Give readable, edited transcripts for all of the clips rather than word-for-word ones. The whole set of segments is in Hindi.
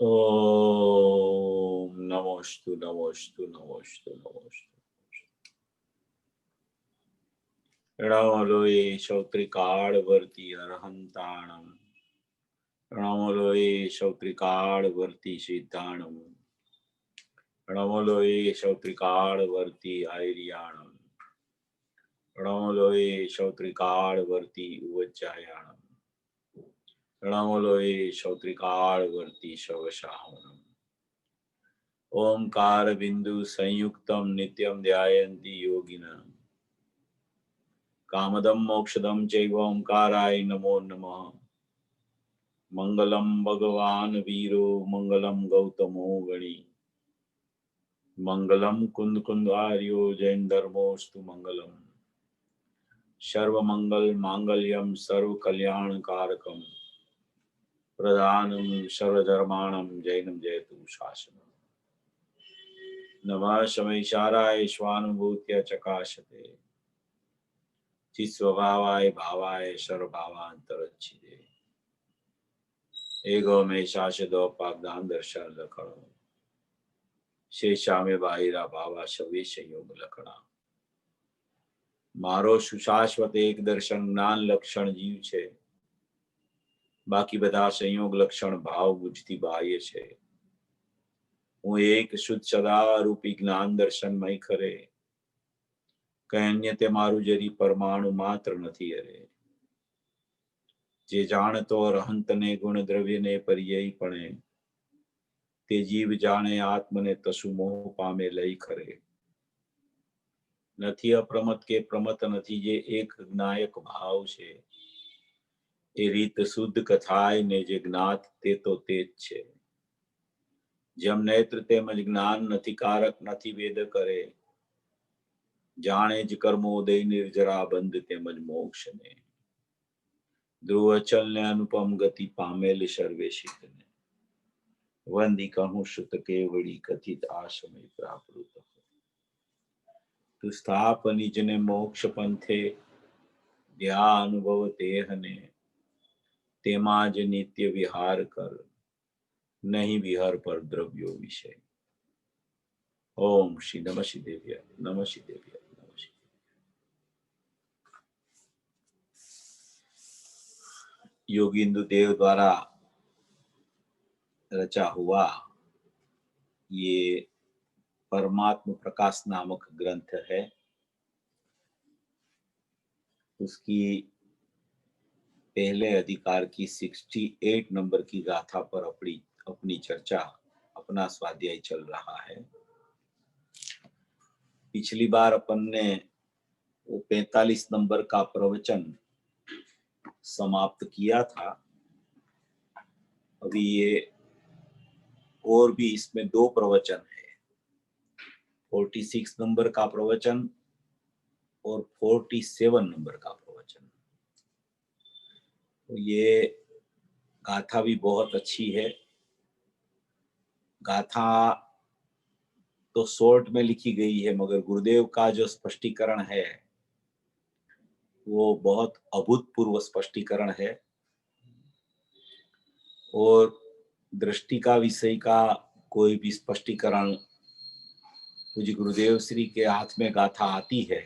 ओम नमोस्तु नमोस्तु नमोस्तु नमोस्तु। रणमलोये शौत्रिकाड़वर्ती अरहंताणम। रणमलोये शौत्रिकाड़वर्ती सिद्धाणम। रणमलोये शौत्रिकाड़वर्ती आयरियाणम। रणमलोये शौत्रिकाड़वर्ती उवज्जायाणम। रणमलोये शौत्रिकाड़वर्ती शवशाहनम। ओंकार बिंदु संयुक्तम नित्यम ध्यायन्ति योगिनः। कामदम मोक्षदम चैव ओंकाराय नमो नमः। मंगलम भगवान वीरो मंगलम गौतमो गणी। मंगलम कुंद कुंदार्यो जैन धर्मोस्तु मंगलम। सर्वमंगल मांगल्यम सर्व कल्याण कारकम। प्रधानम सर्वधर्माणम जैनम जयतु शासनम। नमः शमैशाराय स्वानुभूत्य चकाशते। चिस्वभावाय भावाय सर्वभावांतरच्छिदे। एगो में शाश्वतो पागदान दर्शन लखण। शेषा में बाहिरा भावा शवे संयोग लखणा। मारो सुशाश्वत एक दर्शन ज्ञान लक्षण जीव छे। बाकी बधा संयोग लक्षण भाव बुझती बाह्य छे। હું એક શુદ્ધ સદા રૂપી જ્ઞાન દર્શનમય ખરે. કઈ અન્ય તે મારું જરી પરમાણુ માત્ર નથી અરે. જે જાણતો અરહંતને ગુણ દ્રવ્યને પર્યયપણે. તે જીવ જાણે આત્મને તસુ મોહ પામે લઈ ખરે. નથી અપ્રમત કે પ્રમત નથી જે એક જ્ઞાયક ભાવ છે. એ રીત શુદ્ધ કથાય ને જે જ્ઞાત તે તો તે જ છે. જેમ નેત્ર તેમજ જ્ઞાન નથી કારક નથી વેદ કરે. જાણે જ કર્મોદય નિર્જરા બંધ તેમજ મોક્ષ ને. ધ્રુવ અચલ ને અનુપમ ગતિ પામેલ સર્વે સિદ્ધ ને. વંદી કહું સુત કેવડી કથિત આ સમય પ્રાપ્ત. તું સ્થાપ નિજને મોક્ષ પંથે. ધ્યા અનુભવ દેહને. તેમાં જ નિત્ય વિહાર કર. नहीं विहर पर द्रव्यो विषय। ओम श्री नमः शिदेव्य नमः शिदेव्य नमः शिदेव्य। योगींद्र देव द्वारा रचा हुआ ये परमात्म प्रकाश नामक ग्रंथ है। उसकी पहले अधिकार की 68 नंबर की गाथा पर अपनी चर्चा अपना स्वाध्याय चल रहा है। पिछली बार अपन ने वो 45 नंबर का प्रवचन समाप्त किया था। अभी ये और भी इसमें 2 प्रवचन है। 46 नंबर का प्रवचन और 47 नंबर का प्रवचन। तो ये गाथा भी बहुत अच्छी है। गाथा तो शॉर्ट में लिखी गई है, मगर गुरुदेव का जो स्पष्टीकरण है वो बहुत अभूतपूर्व स्पष्टीकरण है। और दृष्टि का विषय का कोई भी स्पष्टीकरण मुझे गुरुदेव श्री के हाथ में गाथा आती है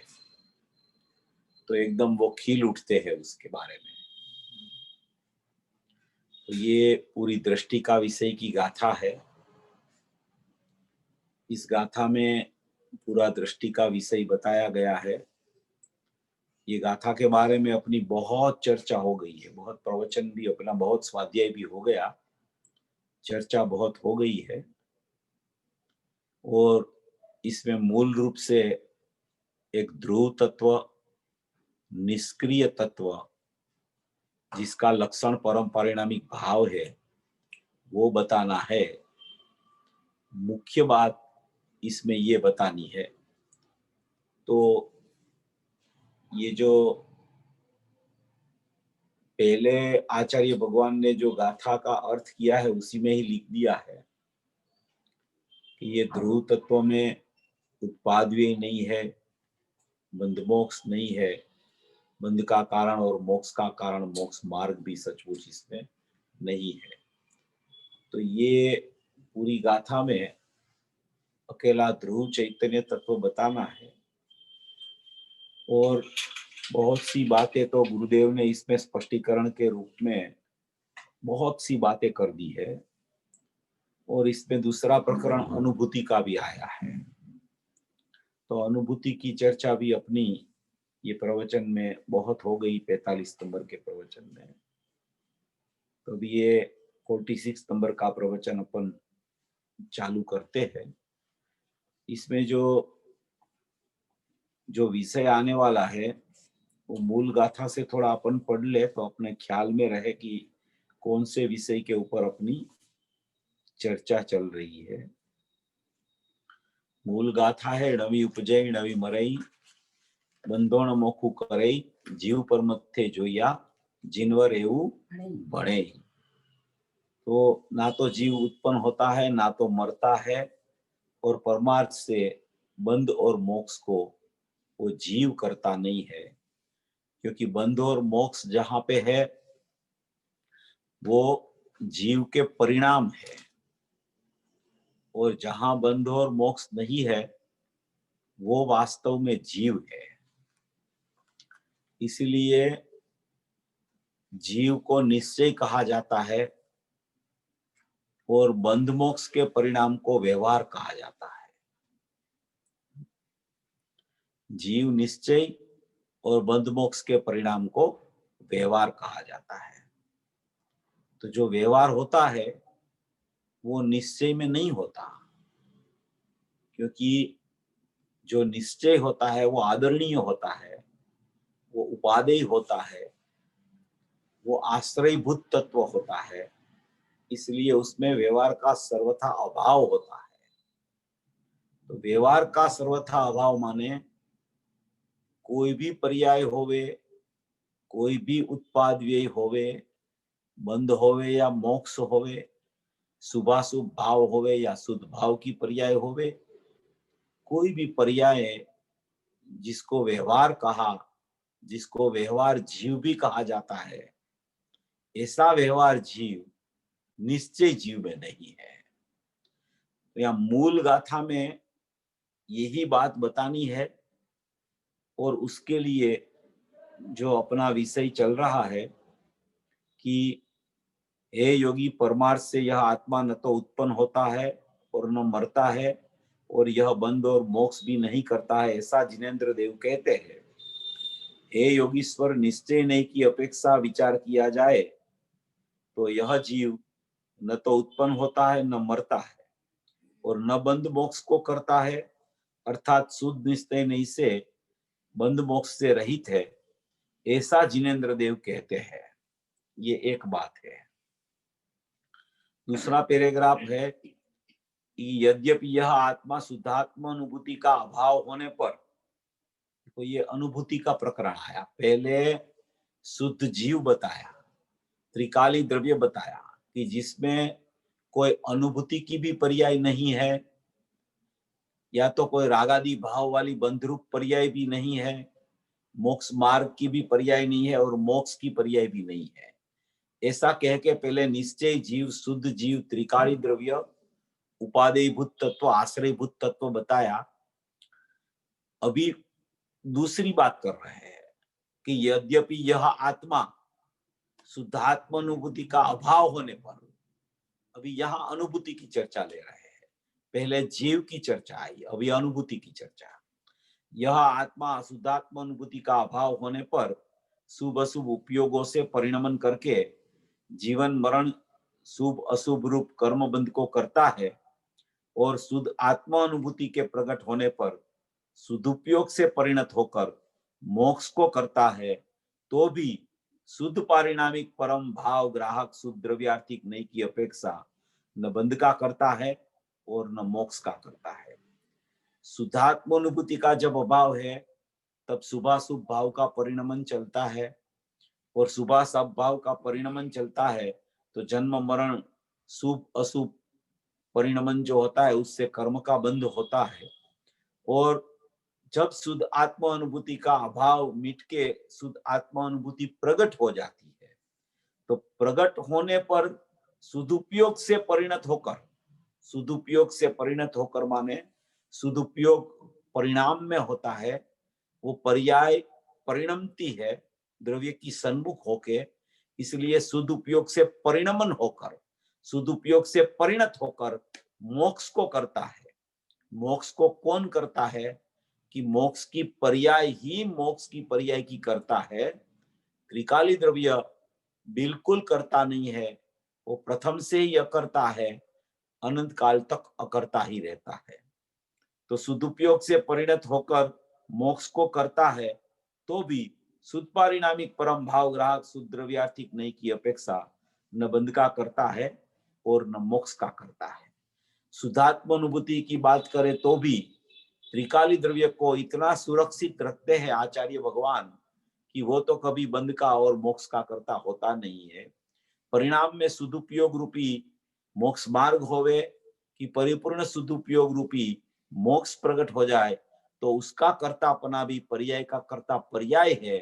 तो एकदम वो खिल उठते हैं उसके बारे में। तो ये पूरी दृष्टि का विषय की गाथा है। इस गाथा में पूरा दृष्टि का विषय बताया गया है। ये गाथा के बारे में अपनी बहुत चर्चा हो गई है, बहुत प्रवचन भी अपना, बहुत स्वाध्याय भी हो गया, चर्चा बहुत हो गई है। और इसमें मूल रूप से एक ध्रुव तत्व, निष्क्रिय तत्व, जिसका लक्षण परम परिणामिक भाव है, वो बताना है। मुख्य बात इसमें ये बतानी है। तो ये जो पहले आचार्य भगवान ने जो गाथा का अर्थ किया है उसी में ही लिख दिया है कि ये ध्रुव तत्व में उत्पादव्यय नहीं है, बंध मोक्ष नहीं है। बंध का कारण और मोक्ष का कारण मोक्ष मार्ग भी सचमुच इसमें नहीं है। तो ये पूरी गाथा में अकेला ध्रुव चैतन्य तत्व बताना है। और बहुत सी बातें तो गुरुदेव ने इसमें स्पष्टीकरण के रूप में बहुत सी बातें कर दी है। और इसमें दूसरा प्रकरण अनुभूति का भी आया है। तो अनुभूति की चर्चा भी अपनी ये प्रवचन में बहुत हो गई, 45 नंबर के प्रवचन में। तो अभी ये 46 नंबर का प्रवचन अपन चालू करते हैं। इसमें जो विषय आने वाला है वो मूल गाथा से थोड़ा अपन पढ़ ले तो अपने ख्याल में रहे कि कौन से विषय के ऊपर अपनी चर्चा चल रही है। मूल गाथा है, नवी उपजय नवी मरई, બંધોણ મોખું કરઈ, જીવ પર મથે જોયા, जिनवर એવું भणे। तो ना तो जीव उत्पन्न होता है, ना तो मरता है, और परमार्थ से बंध और मोक्ष को वो जीव करता नहीं है। क्योंकि बंध और मोक्ष जहां पे है वो जीव के परिणाम है, और जहां बंध और मोक्ष नहीं है वो वास्तव में जीव है। इसलिए जीव को निश्चय कहा जाता है और बंध मोक्ष के परिणाम को व्यवहार कहा जाता है। जीव निश्चय और बंध मोक्ष के परिणाम को व्यवहार कहा जाता है। तो जो व्यवहार होता है वो निश्चय में नहीं होता, क्योंकि जो निश्चय होता है वो आदरणीय होता है, वो उपादेय होता है, वो आश्रयभूत तत्व होता है। इसलिए उसमें व्यवहार का सर्वथा अभाव होता है। तो व्यवहार का सर्वथा अभाव माने कोई भी पर्याय होवे, कोई भी उत्पाद व्यय होवे, बंध होवे या मोक्ष होवे, शुभाशुभ भाव होवे या शुद्ध भाव की पर्याय होवे, कोई भी पर्याय जिसको व्यवहार कहा, जिसको व्यवहार जीव भी कहा जाता है, ऐसा व्यवहार जीव निश्चय जीव में नहीं है। तो यहाँ मूल गाथा में यही बात बतानी है। और उसके लिए जो अपना विषय चल रहा है कि हे योगी, परमार्थ से यह आत्मा न तो उत्पन्न होता है और न मरता है, और यह बंध और मोक्ष भी नहीं करता है, ऐसा जिनेंद्र देव कहते हैं। हे योगीश्वर, निश्चय नहीं की अपेक्षा विचार किया जाए तो यह जीव न तो उत्पन्न होता है न मरता है, और न बंध मोक्ष को करता है, अर्थात शुद्ध निश्चय नहीं से बंध मोक्ष से रहित है, ऐसा जिनेंद्र देव कहते हैं। ये एक बात है। दूसरा पैराग्राफ है कि यद्यपि यह आत्मा शुद्धात्मा अनुभूति का अभाव होने पर, तो ये अनुभूति का प्रकरण आया। पहले शुद्ध जीव बताया, त्रिकाली द्रव्य बताया कि जिसमें कोई अनुभूति की भी पर्याय नहीं है, या तो कोई रागादि भाव वाली बंधरूप पर्याय भी नहीं है, मोक्ष मार्ग की भी पर्याय नहीं है, और मोक्ष की पर्याय भी नहीं है। ऐसा कह के पहले निश्चय जीव, शुद्ध जीव, त्रिकाली द्रव्य, उपादेयभूत तत्व, आश्रयभूत तत्व बताया। अभी दूसरी बात कर रहे हैं कि यद्यपि यह आत्मा शुद्धात्म अनुभूति का अभाव होने पर, अभी यहाँ अनुभूति की चर्चा ले रहे हैं। पहले जीव की चर्चा आई, अभी अनुभूति की चर्चा। यह आत्मा शुद्धात्म अनुभूति का अभाव होने पर शुभ अशुभ उपयोगों से परिणमन करके जीवन मरण, शुभ अशुभ रूप कर्म बंध को करता है, और शुद्ध आत्मा अनुभूति के प्रकट होने पर सदुपयोग से परिणत होकर मोक्ष को करता है। तो भी शुद्ध पारिणामिक परम भाव ग्राहक शुद्ध द्रव्यार्थिक नहीं की अपेक्षा न बंध का करता है और न मोक्ष का करता है। शुद्धात्म अनुभूति का जब अभाव है तब शुभाशुभ भाव का परिणमन चलता है, और शुभाशुभ भाव का परिणमन चलता है तो जन्म मरण, शुभ अशुभ परिणमन जो होता है उससे कर्म का बंध होता है। और जब शुद्ध आत्मा अनुभूति का अभाव मिट के शुद्ध आत्मा अनुभूति प्रकट हो जाती है, तो प्रकट होने पर सदुपयोग से परिणत होकर, सदुपयोग से परिणत होकर माने सदुपयोग परिणाम में होता है, वो पर्याय परिणमती है द्रव्य की सन्मुख होके, इसलिए सदुपयोग से परिणमन होकर, सदुपयोग से परिणत होकर मोक्ष को करता है। मोक्ष को कौन करता है? कि मोक्ष की पर्याय ही मोक्ष की पर्याय की करता है। त्रिकाली द्रव्य बिल्कुल करता नहीं है, वो प्रथम से ही अकर्ता है, अनंत काल तक अकर्ता ही रहता है। तो सदुपयोग से परिणत होकर मोक्ष को करता है, तो भी शुद्ध पारिणामिक परम भाव ग्राहक शुद्ध द्रव्यार्थिक नहीं की अपेक्षा न बंध का करता है और न मोक्ष का करता है। शुद्धात्म अनुभूति की बात करें तो भी त्रिकाली द्रव्य को इतना सुरक्षित रखते हैं आचार्य भगवान कि वो तो कभी बंध का और मोक्ष का करता होता नहीं है। परिणाम में सदुपयोग रूपी मोक्ष मार्ग होवे कि परिपूर्ण सदुपयोग रूपी मोक्ष प्रकट हो जाए, तो उसका कर्तापना भी पर्याय का कर्ता पर्याय है,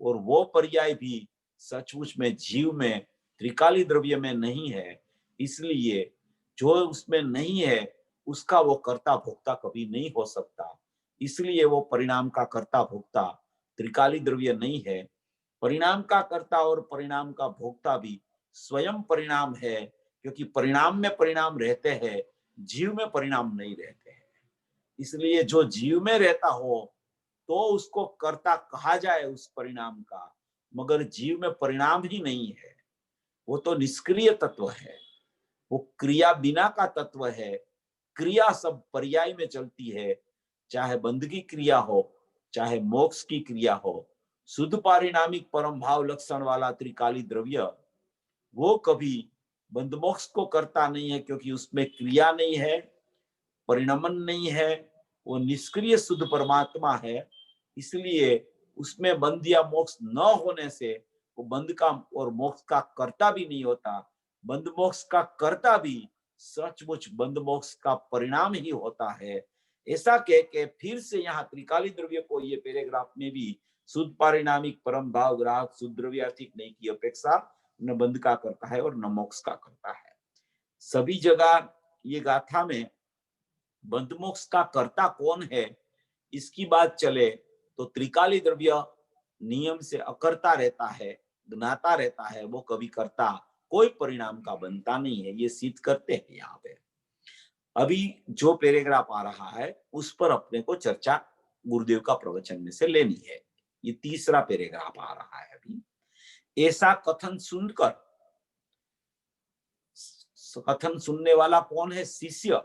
और वो पर्याय भी सचमुच में जीव में त्रिकाली द्रव्य में नहीं है। इसलिए जो उसमें नहीं है उसका वो कर्ता भोक्ता कभी नहीं हो सकता, इसलिए वो परिणाम का कर्ता भोक्ता त्रिकाली द्रव्य नहीं है। परिणाम का कर्ता और परिणाम का भोक्ता भी स्वयं परिणाम है, क्योंकि परिणाम में परिणाम रहते हैं, जीव में परिणाम नहीं रहते हैं। इसलिए जो जीव में रहता हो तो उसको कर्ता कहा जाए उस परिणाम का, मगर जीव में परिणाम ही नहीं है, वो तो निष्क्रिय तत्व है, वो क्रिया बिना का तत्व है। क्रिया सब पर्याय में चलती है, चाहे बंध की क्रिया हो चाहे मोक्ष की क्रिया हो। शुद्ध पारिणामिक परम भाव लक्षण वाला त्रिकाली द्रव्य वो कभी बंध मोक्ष को करता नहीं है, क्योंकि उसमें क्रिया नहीं है, परिणमन नहीं है, वो निष्क्रिय शुद्ध परमात्मा है। इसलिए उसमें बंध या मोक्ष न होने से वो बंध का और मोक्ष का कर्ता भी नहीं होता। बंध मोक्ष का कर्ता भी सचमुच बंध मोक्ष का परिणाम ही होता है। ऐसा कह के फिर से यहाँ त्रिकाली द्रव्य को ये पैराग्राफ में भी शुद्ध पारिणामिक परम भाव ग्राहक शुद्ध द्रव्यार्थिक नहीं की अपेक्षा न बंध का करता है और न मोक्ष का करता है। सभी जगह ये गाथा में बंध मोक्ष का कर्ता कौन है इसकी बात चले तो त्रिकाली द्रव्य नियम से अकर्ता रहता है, ज्ञाता रहता है, वो कभी कर्ता कोई परिणाम का बनता नहीं है, ये सिद्ध करते हैं यहाँ पे। अभी जो पैराग्राफ आ रहा है उस पर अपने को चर्चा गुरुदेव का प्रवचन में से लेनी है। ये तीसरा पैराग्राफ आ रहा है अभी। ऐसा कथन सुनकर, कथन सुनने वाला कौन है? शिष्य।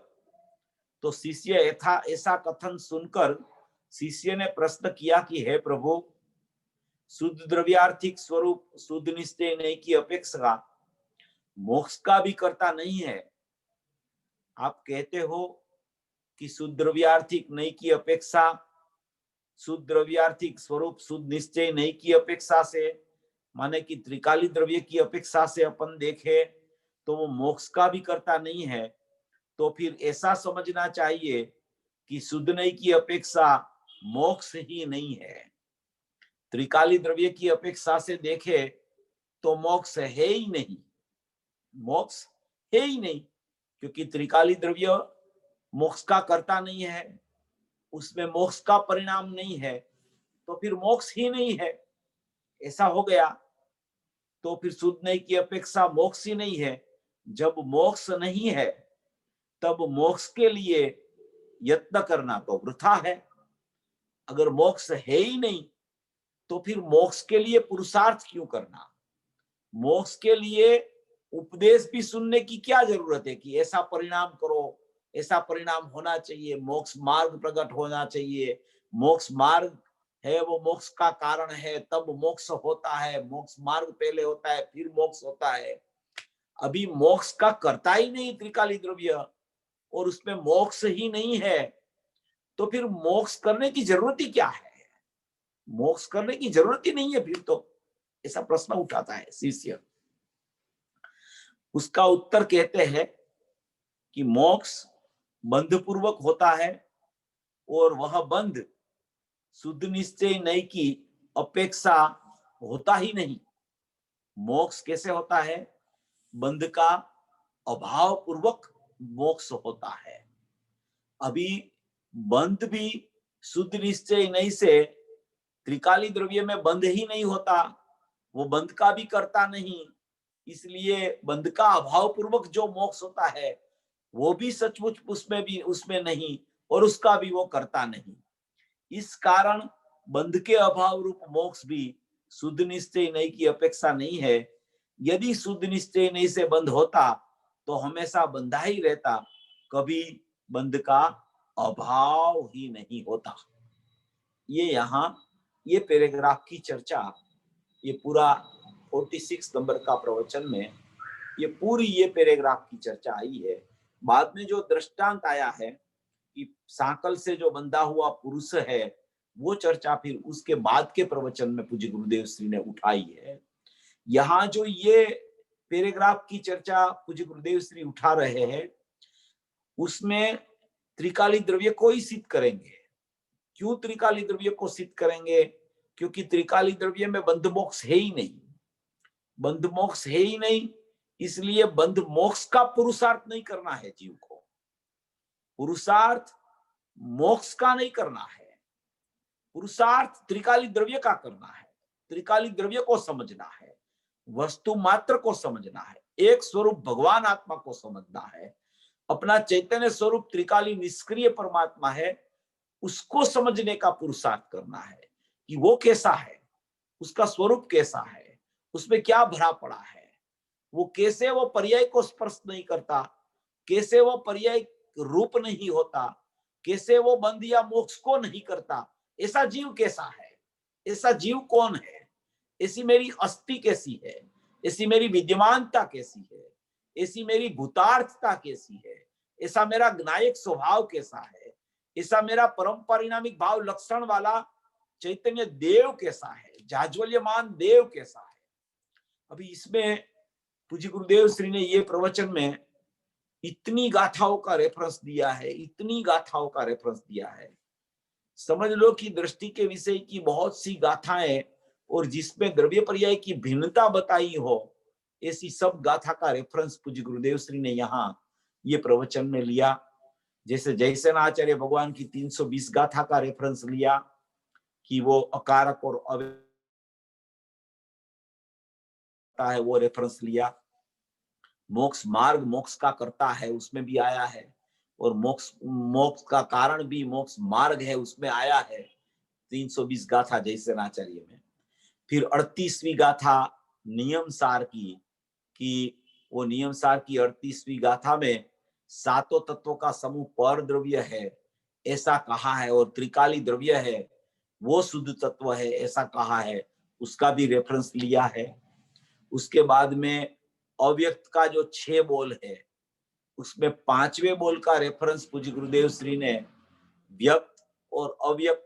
तो शिष्य ऐसा कथन सुनकर शिष्य ने प्रश्न किया कि हे प्रभु, शुद्ध द्रव्यार्थिक स्वरूप शुद्ध निश्चय नहीं की अपेक्षा मोक्ष का भी करता नहीं है। आप कहते हो कि शुद्ध द्रव्यार्थिक नहीं की अपेक्षा, शुद्ध द्रव्यार्थिक स्वरूप शुद्ध निश्चय नहीं की अपेक्षा से, माने कि त्रिकाली द्रव्य की अपेक्षा से अपन देखे तो वो मोक्ष का भी करता नहीं है। तो फिर ऐसा समझना चाहिए कि शुद्ध नहीं की अपेक्षा मोक्ष ही नहीं है। त्रिकाली द्रव्य की अपेक्षा से देखे तो मोक्ष है ही नहीं, मोक्ष है ही नहीं, क्योंकि त्रिकाली द्रव्य मोक्ष का करता नहीं है, उसमें मोक्ष का परिणाम नहीं है, तो फिर मोक्ष ही नहीं है। ऐसा हो गया तो फिर शुद्ध नहीं की अपेक्षा मोक्ष ही नहीं है। जब मोक्ष नहीं है तब मोक्ष के लिए यत्न करना तो वृथा है। अगर मोक्ष है ही नहीं तो फिर मोक्ष के लिए पुरुषार्थ क्यों करना? मोक्ष के लिए उपदेश भी सुनने की क्या जरूरत है कि ऐसा परिणाम करो, ऐसा परिणाम होना चाहिए, मोक्ष मार्ग प्रकट होना चाहिए, मोक्ष मार्ग है वो मोक्ष का कारण है, तब मोक्ष होता है, मोक्ष मार्ग पहले होता है फिर मोक्ष होता है। अभी मोक्ष का करता ही नहीं त्रिकाली द्रव्य और उसमें मोक्ष ही नहीं है, तो फिर मोक्ष करने की जरूरत ही क्या है? मोक्ष करने की जरूरत ही नहीं है फिर तो, ऐसा प्रश्न उठाता है शिष्य। उसका उत्तर कहते हैं कि मोक्ष बंध पूर्वक होता है और वह बंध शुद्ध निश्चय नहीं की अपेक्षा होता ही नहीं। मोक्ष कैसे होता है? बंध का अभाव पूर्वक मोक्ष होता है। अभी बंध भी शुद्ध निश्चय नहीं से त्रिकाली द्रव्य में बंध ही नहीं होता, वो बंध का भी करता नहीं, इसलिए बंध का अभाव पूर्वक जो मोक्ष होता है वो भी सचमुच उसमें नहीं, और उसका भी वो करता नहीं। इस कारण बंध के अभाव रूप मोक्ष भी शुद्ध निश्चय नहीं की अपेक्षा नहीं है। यदि शुद्ध निश्चय नहीं से बंध होता तो हमेशा बंधा ही रहता, कभी बंध का अभाव ही नहीं होता। ये यहाँ ये पैराग्राफ की चर्चा, ये पूरा 46 नंबर का प्रवचन में ये पूरी ये पैराग्राफ की चर्चा आई है। बाद में जो दृष्टांत आया है कि सांकल से जो बंधा हुआ पुरुष है, वो चर्चा फिर उसके बाद के प्रवचन में पूज्य गुरुदेव श्री ने उठाई है। यहाँ जो ये पैराग्राफ की चर्चा पूज्य गुरुदेव श्री उठा रहे हैं, उसमें त्रिकाली द्रव्य को ही सिद्ध करेंगे। क्यों त्रिकाली द्रव्य को सिद्ध करेंगे? क्योंकि त्रिकाली द्रव्य में बंध मोक्ष है ही नहीं, बंध मोक्ष है ही नहीं, इसलिए बंध मोक्ष का पुरुषार्थ नहीं करना है जीव को। पुरुषार्थ मोक्ष का नहीं करना है, पुरुषार्थ त्रिकाली द्रव्य का करना है। त्रिकाली द्रव्य को समझना है, वस्तु मात्र को समझना है, एक स्वरूप भगवान आत्मा को समझना है, अपना चैतन्य स्वरूप त्रिकाली निष्क्रिय परमात्मा है, उसको समझने का पुरुषार्थ करना है कि वो कैसा है, उसका स्वरूप कैसा है, उसमें क्या भरा पड़ा है, वो कैसे वो पर्याय को स्पर्श नहीं करता, कैसे वो पर्याय रूप नहीं होता, कैसे वो बंध या मोक्ष को नहीं करता, ऐसा जीव कैसा है, ऐसा जीव कौन है, ऐसी मेरी अस्थि कैसी है, ऐसी मेरी विद्यमानता कैसी है, ऐसी मेरी भूतार्थता कैसी है, ऐसा मेरा ज्ञायक स्वभाव कैसा है, ऐसा मेरा परम परिणामिक भाव लक्षण वाला चैतन्य देव कैसा है, जाज्वल्यमान देव कैसा है। अभी इसमें पूज्य गुरुदेव श्री ने ये प्रवचन में इतनी गाथाओं का रेफरेंस दिया है, इतनी गाथाओं का रेफरेंस दिया है, समझ लो कि दृष्टि के विषय की बहुत सी गाथाएं और जिसमें द्रव्य पर्याय की भिन्नता बताई हो, ऐसी सब गाथा का रेफरेंस पूज्य गुरुदेव श्री ने यहाँ ये प्रवचन में लिया। जैसे जयसेन आचार्य भगवान की 320 गाथा का रेफरेंस लिया कि वो अकारक और है, वो रेफरेंस लिया। मोक्ष मार्ग मोक्ष का करता है, उसमें भी आया है, और मोक्ष का कारण भी मोक्ष मार्ग है, उसमें आया है 320 गाथा जैसे आचार्य में। फिर 38वीं गाथा नियम सार की, कि वो नियम सार की 38वीं गाथा में सातों तत्वों का समूह पर द्रव्य है ऐसा कहा है, और त्रिकाली द्रव्य है वो शुद्ध तत्व है ऐसा कहा है, उसका भी रेफरेंस लिया है। उसके बाद में अव्यक्त का जो 6 बोल है, उसमें 5वें बोल का रेफरेंस पूज्य गुरुदेव श्री ने व्यक्त और अव्यक्त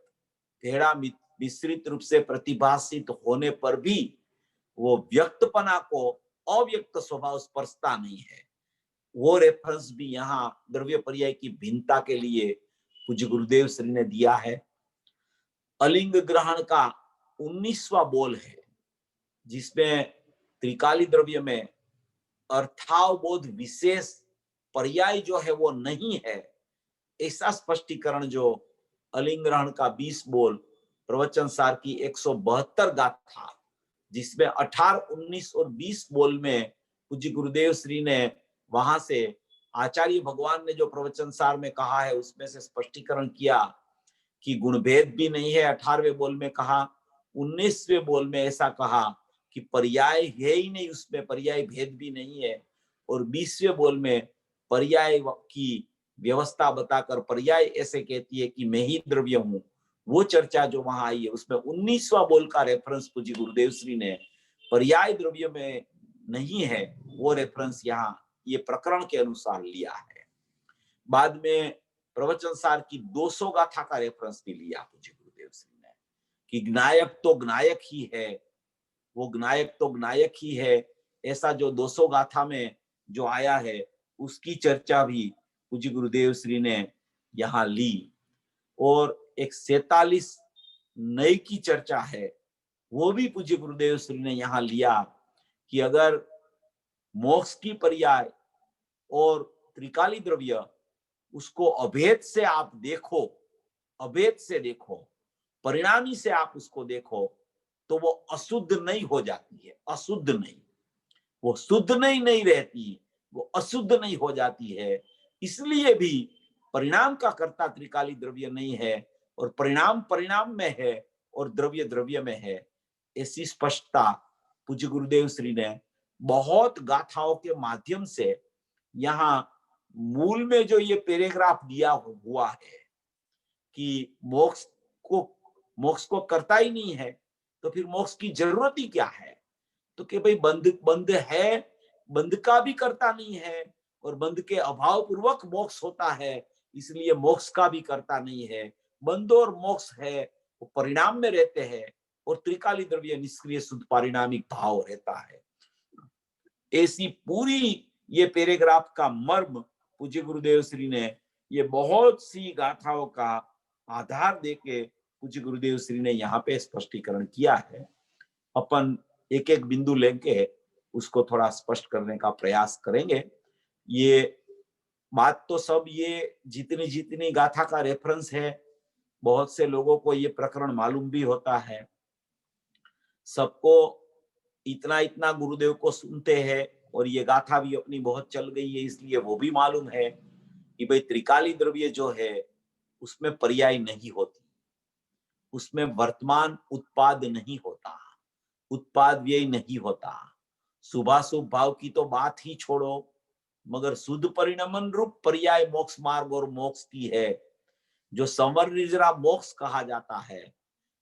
भेड़ा मिश्रित रूप से प्रतिभाषित होने पर भी वो व्यक्तपना को अव्यक्त स्वभाव स्पर्शता नहीं है, वो रेफरेंस भी यहाँ द्रव्य पर्याय की भिन्नता के लिए पूज्य गुरुदेव श्री ने दिया है। अलिंग ग्रहण का 19वां बोल है, जिसमें त्रिकाली द्रव्य में अर्थाव बोध विशेष पर्याय जो है वो नहीं है, ऐसा स्पष्टीकरण जो अलिंग ग्रहण का 20 बोल प्रवचन सार की 172 गाथा, जिसमें 18, 19 और 20 बोल में पूज्य गुरुदेव श्री ने वहां से आचार्य भगवान ने जो प्रवचन सार में कहा है उसमें से स्पष्टीकरण किया कि गुणभेद भी नहीं है, 18वें बोल में कहा, 19वें बोल में ऐसा कहा कि पर्याय है ही नहीं, उसमें पर्याय भेद भी नहीं है, और 20वें बोल में पर्याय की व्यवस्था बताकर पर्याय ऐसे कहती है कि मैं ही द्रव्य हूं, वो चर्चा जो वहां आई है उसमें 19वां बोल का रेफरेंस पूज्य गुरुदेव श्री ने पर्याय द्रव्य में नहीं है, वो रेफरेंस यहाँ ये प्रकरण के अनुसार लिया है। बाद में प्रवचन सार की 200 गाथा का रेफरेंस भी लिया पूज्य गुरुदेव श्री ने कि ज्ञायक तो ज्ञायक ही है, वो ज्ञायक तो ज्ञायक ही है, ऐसा जो 200 गाथा में जो आया है उसकी चर्चा भी पूज्य गुरुदेव श्री ने यहाँ ली। और एक 47 नई की चर्चा है, वो भी पूज्य गुरुदेव श्री ने यहाँ लिया कि अगर मोक्ष की पर्याय और त्रिकाली द्रव्य, उसको अभेद से आप देखो, अभेद से देखो, परिणामी से आप उसको देखो, तो वो अशुद्ध नहीं हो जाती है, अशुद्ध नहीं, वो शुद्ध नहीं रहती, वो अशुद्ध नहीं हो जाती है। इसलिए भी परिणाम का कर्ता त्रिकाली द्रव्य नहीं है, और परिणाम परिणाम में है और द्रव्य द्रव्य में है। ऐसी स्पष्टता पूज्य गुरुदेव श्री ने बहुत गाथाओं के माध्यम से यहाँ मूल में जो ये पैराग्राफ दिया हुआ है कि मोक्ष को करता ही नहीं है, तो फिर मोक्ष की जरूरत ही क्या है? तो कि भाई बंध है, बंध का भी करता नहीं है, और बंध के अभाव पूर्वक मोक्ष होता है, इसलिए मोक्ष का भी करता नहीं है। बंध और मोक्ष है वो परिणाम में रहते हैं, और त्रिकाली द्रव्य निष्क्रिय शुद्ध पारिणामिक भाव रहता है। ऐसी पूरी ये पैराग्राफ का मर्म पूज्य गुरुदेव श्री ने ये बहुत सी गाथाओं का आधार देके पूज्य गुरुदेव श्री ने यहाँ पे स्पष्टीकरण किया है। अपन एक एक बिंदु लेके उसको थोड़ा स्पष्ट करने का प्रयास करेंगे। ये बात तो सब ये जितनी जितनी गाथा का रेफरेंस है, बहुत से लोगों को ये प्रकरण मालूम भी होता है, सबको इतना इतना गुरुदेव को सुनते हैं, और ये गाथा भी अपनी बहुत चल गई है, इसलिए वो भी मालूम है कि भाई त्रिकाली द्रव्य जो है उसमें पर्याय नहीं होती, उसमें वर्तमान उत्पाद नहीं होता, उत्पाद व्यय नहीं होता। शुभाशुभ भाव की तो बात ही छोड़ो, मगर शुद्ध परिणमन रूप पर्याय मोक्ष मार्ग और मोक्ष की है, जो संवर निर्जरा मोक्ष कहा जाता है,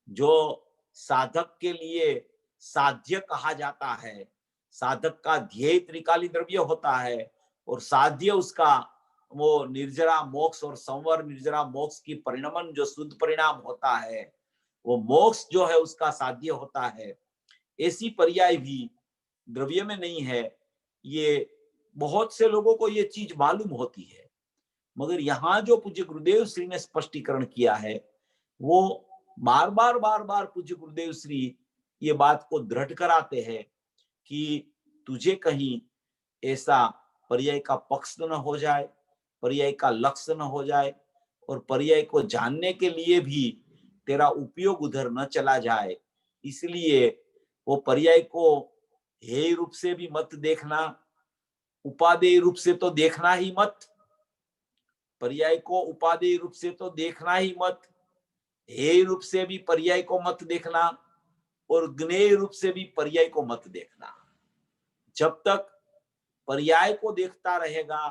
जो साधक के लिए साध्य कहा जाता है। साधक का ध्येय त्रिकाली द्रव्य होता है, और साध्य उसका वो निर्जरा मोक्ष और संवर निर्जरा मोक्ष की परिणमन जो शुद्ध परिणाम होता है, वो मोक्ष जो है उसका साध्य होता है। ऐसी पर्याय भी द्रव्य में नहीं है। ये बहुत से लोगों को ये चीज मालूम होती है, मगर यहाँ जो पूज्य गुरुदेव श्री ने स्पष्टीकरण किया है, वो बार बार पूज्य गुरुदेव श्री ये बात को दृढ़ कराते हैं कि तुझे कहीं ऐसा पर्याय का पक्ष न हो जाए, पर्याय का लक्ष्य न हो जाए, और पर्याय को जानने के लिए भी तेरा उपयोग उधर न चला जाए। इसलिए वो पर्याय को हेय रूप से भी मत देखना, उपादेय रूप से तो देखना ही मत, पर्याय को उपादेय रूप से तो देखना ही मत, हेय रूप से भी पर्याय को मत देखना, और ज्ञेय रूप से भी पर्याय को मत देखना। जब तक पर्याय को देखता रहेगा,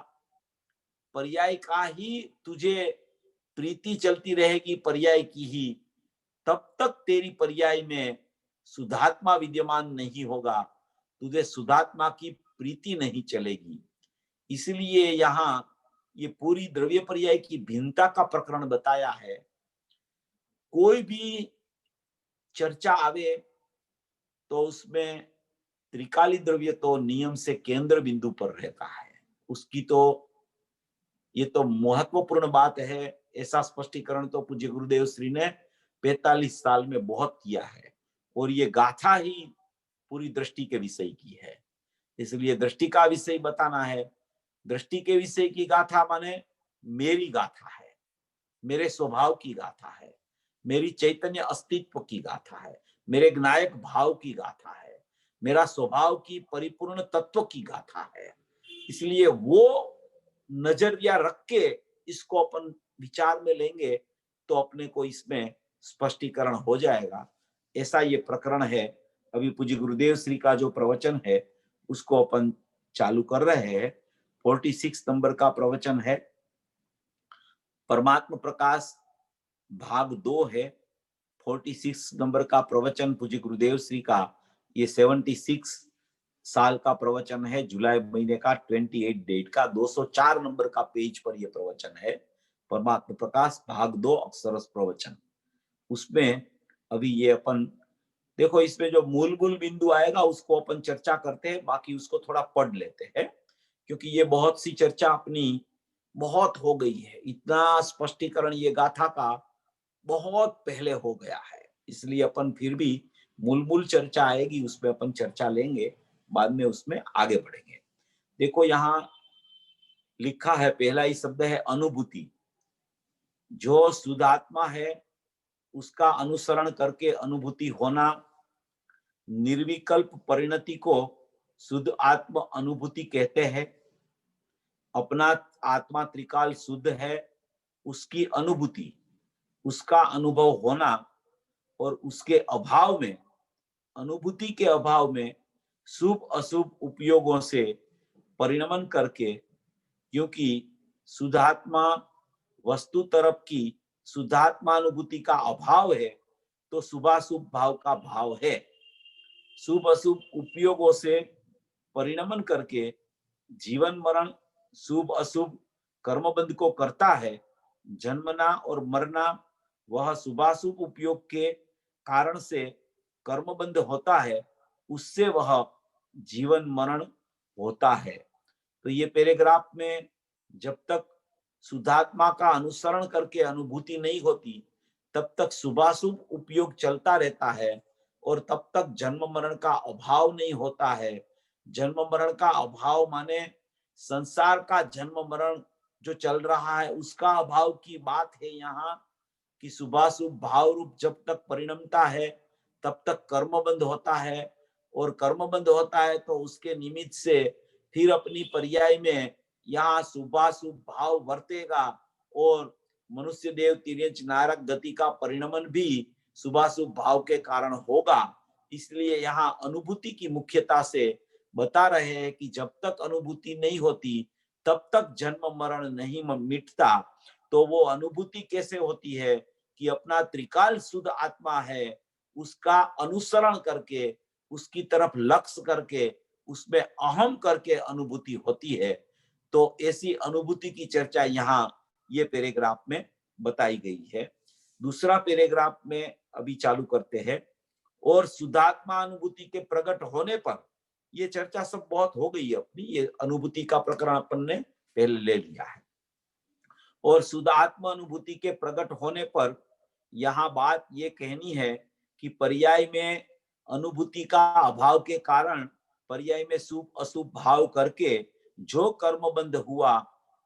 पर्याय का ही तुझे प्रीति चलती रहेगी, पर्याय की ही, तब तक तेरी पर्याय में शुद्धात्मा विद्यमान नहीं होगा, तुझे शुद्धात्मा की प्रीति नहीं चलेगी। इसलिए यहाँ ये पूरी द्रव्य पर्याय की भिन्नता का प्रकरण बताया है। कोई भी चर्चा आवे तो उसमें त्रिकाली द्रव्य तो नियम से केंद्र बिंदु पर रहता है, उसकी तो ये तो महत्वपूर्ण बात है। ऐसा स्पष्टीकरण तो पूज्य गुरुदेव श्री ने 45 साल में बहुत किया है, और ये गाथा ही पूरी दृष्टि के विषय की है, इसलिए दृष्टि का विषय बताना है। दृष्टि के विषय की गाथा माने मेरी गाथा है, मेरे स्वभाव की गाथा है, मेरी चैतन्य अस्तित्व की गाथा है, मेरे ज्ञायक भाव की गाथा है, मेरा स्वभाव की परिपूर्ण तत्व की गाथा है। इसलिए वो नजरिया रख के इसको अपन विचार में लेंगे तो अपने को इसमें स्पष्टीकरण हो जाएगा। ऐसा ये प्रकरण है। अभी पूज्य गुरुदेव श्री का जो प्रवचन है उसको अपन चालू कर रहे हैं। 46 नंबर का प्रवचन है, परमात्मा प्रकाश भाग 2 है। 46 नंबर का प्रवचन पूज्य गुरुदेव श्री का ये 76 साल का प्रवचन है, जुलाई महीने का 28 डेट का 204 नंबर का पेज पर यह प्रवचन है। परमात्मा प्रकाश भाग 2 अक्षरस प्रवचन। उसमें अभी ये अपन देखो, इसमें जो मूल बिंदु आएगा उसको अपन चर्चा करते हैं, बाकी उसको थोड़ा पढ़ लेते हैं, क्योंकि ये बहुत सी चर्चा अपनी बहुत हो गई है। इतना स्पष्टीकरण ये गाथा का बहुत पहले हो गया है, इसलिए अपन फिर भी मूल चर्चा आएगी उसमें अपन चर्चा लेंगे, बाद में उसमें आगे बढ़ेंगे। देखो यहाँ लिखा है, पहला ही शब्द है अनुभूति। जो शुद्धात्मा है उसका अनुसरण करके अनुभूति होना, निर्विकल्प परिणति को शुद्ध आत्म अनुभूति कहते हैं। अपना आत्मा त्रिकाल शुद्ध है, उसकी अनुभूति, उसका अनुभव होना, और उसके अभाव में, अनुभूति के अभाव में शुभ अशुभ उपयोगों से परिणमन करके, क्योंकि शुद्धात्मा वस्तु तरफ की शुद्धात्मानुभूति का अभाव है, तो शुभाशुभ भाव का भाव है। शुभ अशुभ उपयोगों से परिणमन करके जीवन मरण शुभ अशुभ कर्मबंध को करता है। जन्मना और मरना वह शुभाशुभ उपयोग के कारण से कर्मबंध होता है, उससे वह जीवन मरण होता है। तो ये पैराग्राफ में जब तक शुद्धात्मा का अनुसरण करके अनुभूति नहीं होती, तब तक शुभाशुभ उपयोग चलता रहता है, और तब तक जन्म मरण का अभाव नहीं होता है। जन्म मरण का अभाव माने संसार का जन्म मरण जो चल रहा है उसका अभाव की बात है यहाँ, कि शुभाशुभ भाव रूप जब तक परिणमता है तब तक कर्मबंध होता है, और कर्मबंध होता है तो उसके निमित्त से फिर अपनी पर्याय में यहाँ शुभाशुभ भाव वर्तेगा, और मनुष्य देव तिर्यंच नारक गति का परिणमन भी शुभाशुभ भाव के कारण होगा। इसलिए यहाँ अनुभूति की मुख्यता से बता रहे हैं कि जब तक अनुभूति नहीं होती तब तक जन्म मरण नहीं मिटता। तो वो अनुभूति कैसे होती है कि अपना त्रिकाल शुद्ध आत्मा है, उसका अनुसरण करके, उसकी तरफ लक्ष्य करके, उसमें अहम करके अनुभूति होती है। तो ऐसी अनुभूति की चर्चा यहाँ ये पैराग्राफ में बताई गई है। दूसरा पैराग्राफ में अभी चालू करते हैं। और शुद्धात्मा अनुभूति के प्रकट होने पर, ये चर्चा सब बहुत हो गई है अपनी, ये अनुभूति का प्रकरण अपन ने पहले ले लिया है। और शुद्धात्मा अनुभूति के प्रकट होने पर यहाँ बात ये कहनी है कि पर्याय में अनुभूति का अभाव के कारण पर्याय में शुभ अशुभ भाव करके जो कर्मबंध हुआ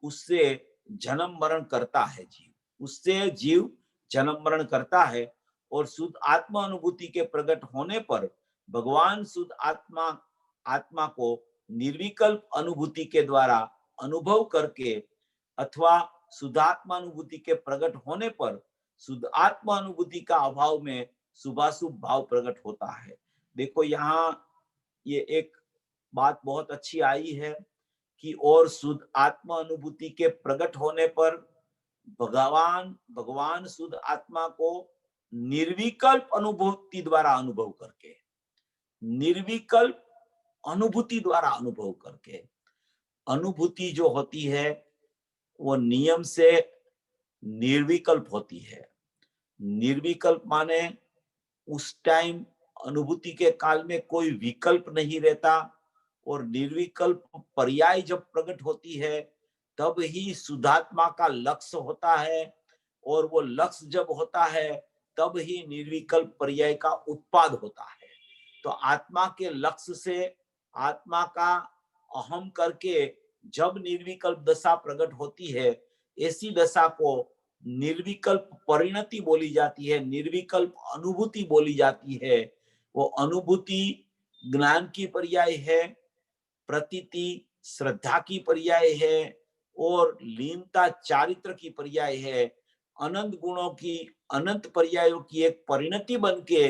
उससे जन्म मरण करता है जीव, उससे जीव जन्म मरण करता है। और शुद्ध आत्मा अनुभूति के प्रकट होने पर भगवान शुद्ध आत्मा को निर्विकल्प अनुभूति के द्वारा अनुभव करके, अथवा शुद्धात्मा अनुभूति के प्रकट होने पर शुद्ध आत्मा अनुभूति का अभाव में शुभाशुभ भाव प्रकट होता है। देखो यहाँ ये एक बात बहुत अच्छी आई है कि और शुद्ध आत्मा अनुभूति के प्रकट होने पर भगवान शुद्ध आत्मा को निर्विकल्प अनुभूति द्वारा अनुभव करके, निर्विकल्प अनुभूति द्वारा अनुभव करके, अनुभूति जो होती है वो नियम से निर्विकल्प होती है। निर्विकल्प माने उस टाइम अनुभूति के काल में कोई विकल्प नहीं रहता, और निर्विकल्प पर्याय जब प्रकट होती है तब ही शुद्धात्मा का लक्ष्य होता है, और वो लक्ष्य जब होता है तब ही निर्विकल्प पर्याय का उत्पाद होता है। तो आत्मा के लक्ष्य से आत्मा का अहम करके जब निर्विकल्प दशा प्रकट होती है, ऐसी दशा को निर्विकल्प परिणति बोली जाती है, निर्विकल्प अनुभूति बोली जाती है। वो अनुभूति ज्ञान की पर्याय है, प्रतीति श्रद्धा की पर्याय है, और लीनता चारित्र की पर्याय है। अनंत गुणों की, अनंत पर्यायों की एक परिणति बन के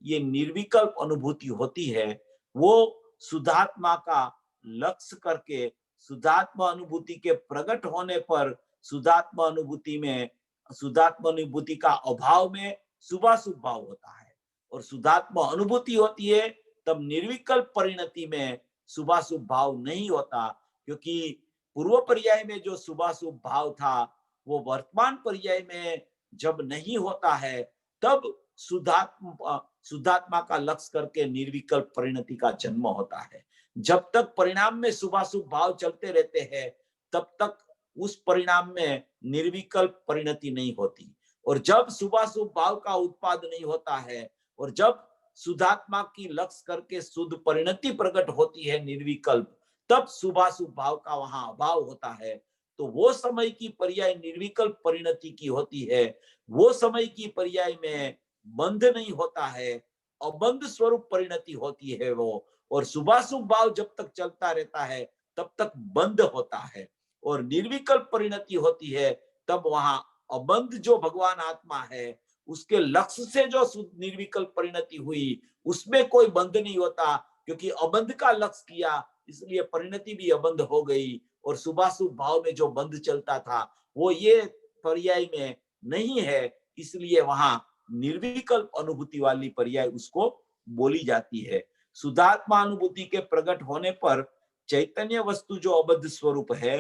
ये निर्विकल्प अनुभूति होती है। वो शुद्धात्मा का लक्ष्य करके शुद्धात्मा अनुभूति के प्रकट होने पर शुद्धात्मा अनुभूति में, शुद्धात्मा अनुभूति का अभाव में शुभाशुभ भाव होता है, और शुद्धात्मा अनुभूति होती है तब निर्विकल्प परिणति में शुभाशुभ भाव नहीं होता, क्योंकि पूर्व पर्याय में जो शुभाशुभ भाव था वो वर्तमान पर्याय में जब नहीं होता है तब शुद्धात्मा का लक्ष्य करके निर्विकल्प परिणति का जन्म होता है। जब तक परिणाम में शुभाशुभ भाव चलते रहते हैं तब तक उस परिणाम में निर्विकल्प परिणति नहीं होती, और जब शुभाशुभ भाव का उत्पाद नहीं होता है और जब शुद्धात्मा की लक्ष्य करके शुद्ध परिणति प्रकट होती है निर्विकल्प, तब शुभाशुभ भाव का वहां अभाव होता है। तो वो समय की पर्याय निर्विकल्प परिणति की होती है, वो समय की पर्याय में बंध नहीं होता है, अबंध स्वरूप परिणति होती है वो। और शुभाशुभ भाव जब तक चलता रहता है तब तक बंध होता है, और निर्विकल्प परिणति होती है तब वहां अबंध जो भगवान आत्मा है उसके लक्ष्य से जो निर्विकल्प परिणति हुई उसमें कोई बंध नहीं होता, क्योंकि अबंध का लक्ष्य किया इसलिए परिणति भी अबंध हो गई। और शुभाशुभ भाव में जो बंध चलता था वो ये पर्याय में नहीं है, इसलिए वहां निर्विकल्प अनुभूति वाली पर्याय उसको बोली जाती है। शुद्धात्मा अनुभूति के प्रकट होने पर चैतन्य वस्तु जो अबद्ध स्वरूप है,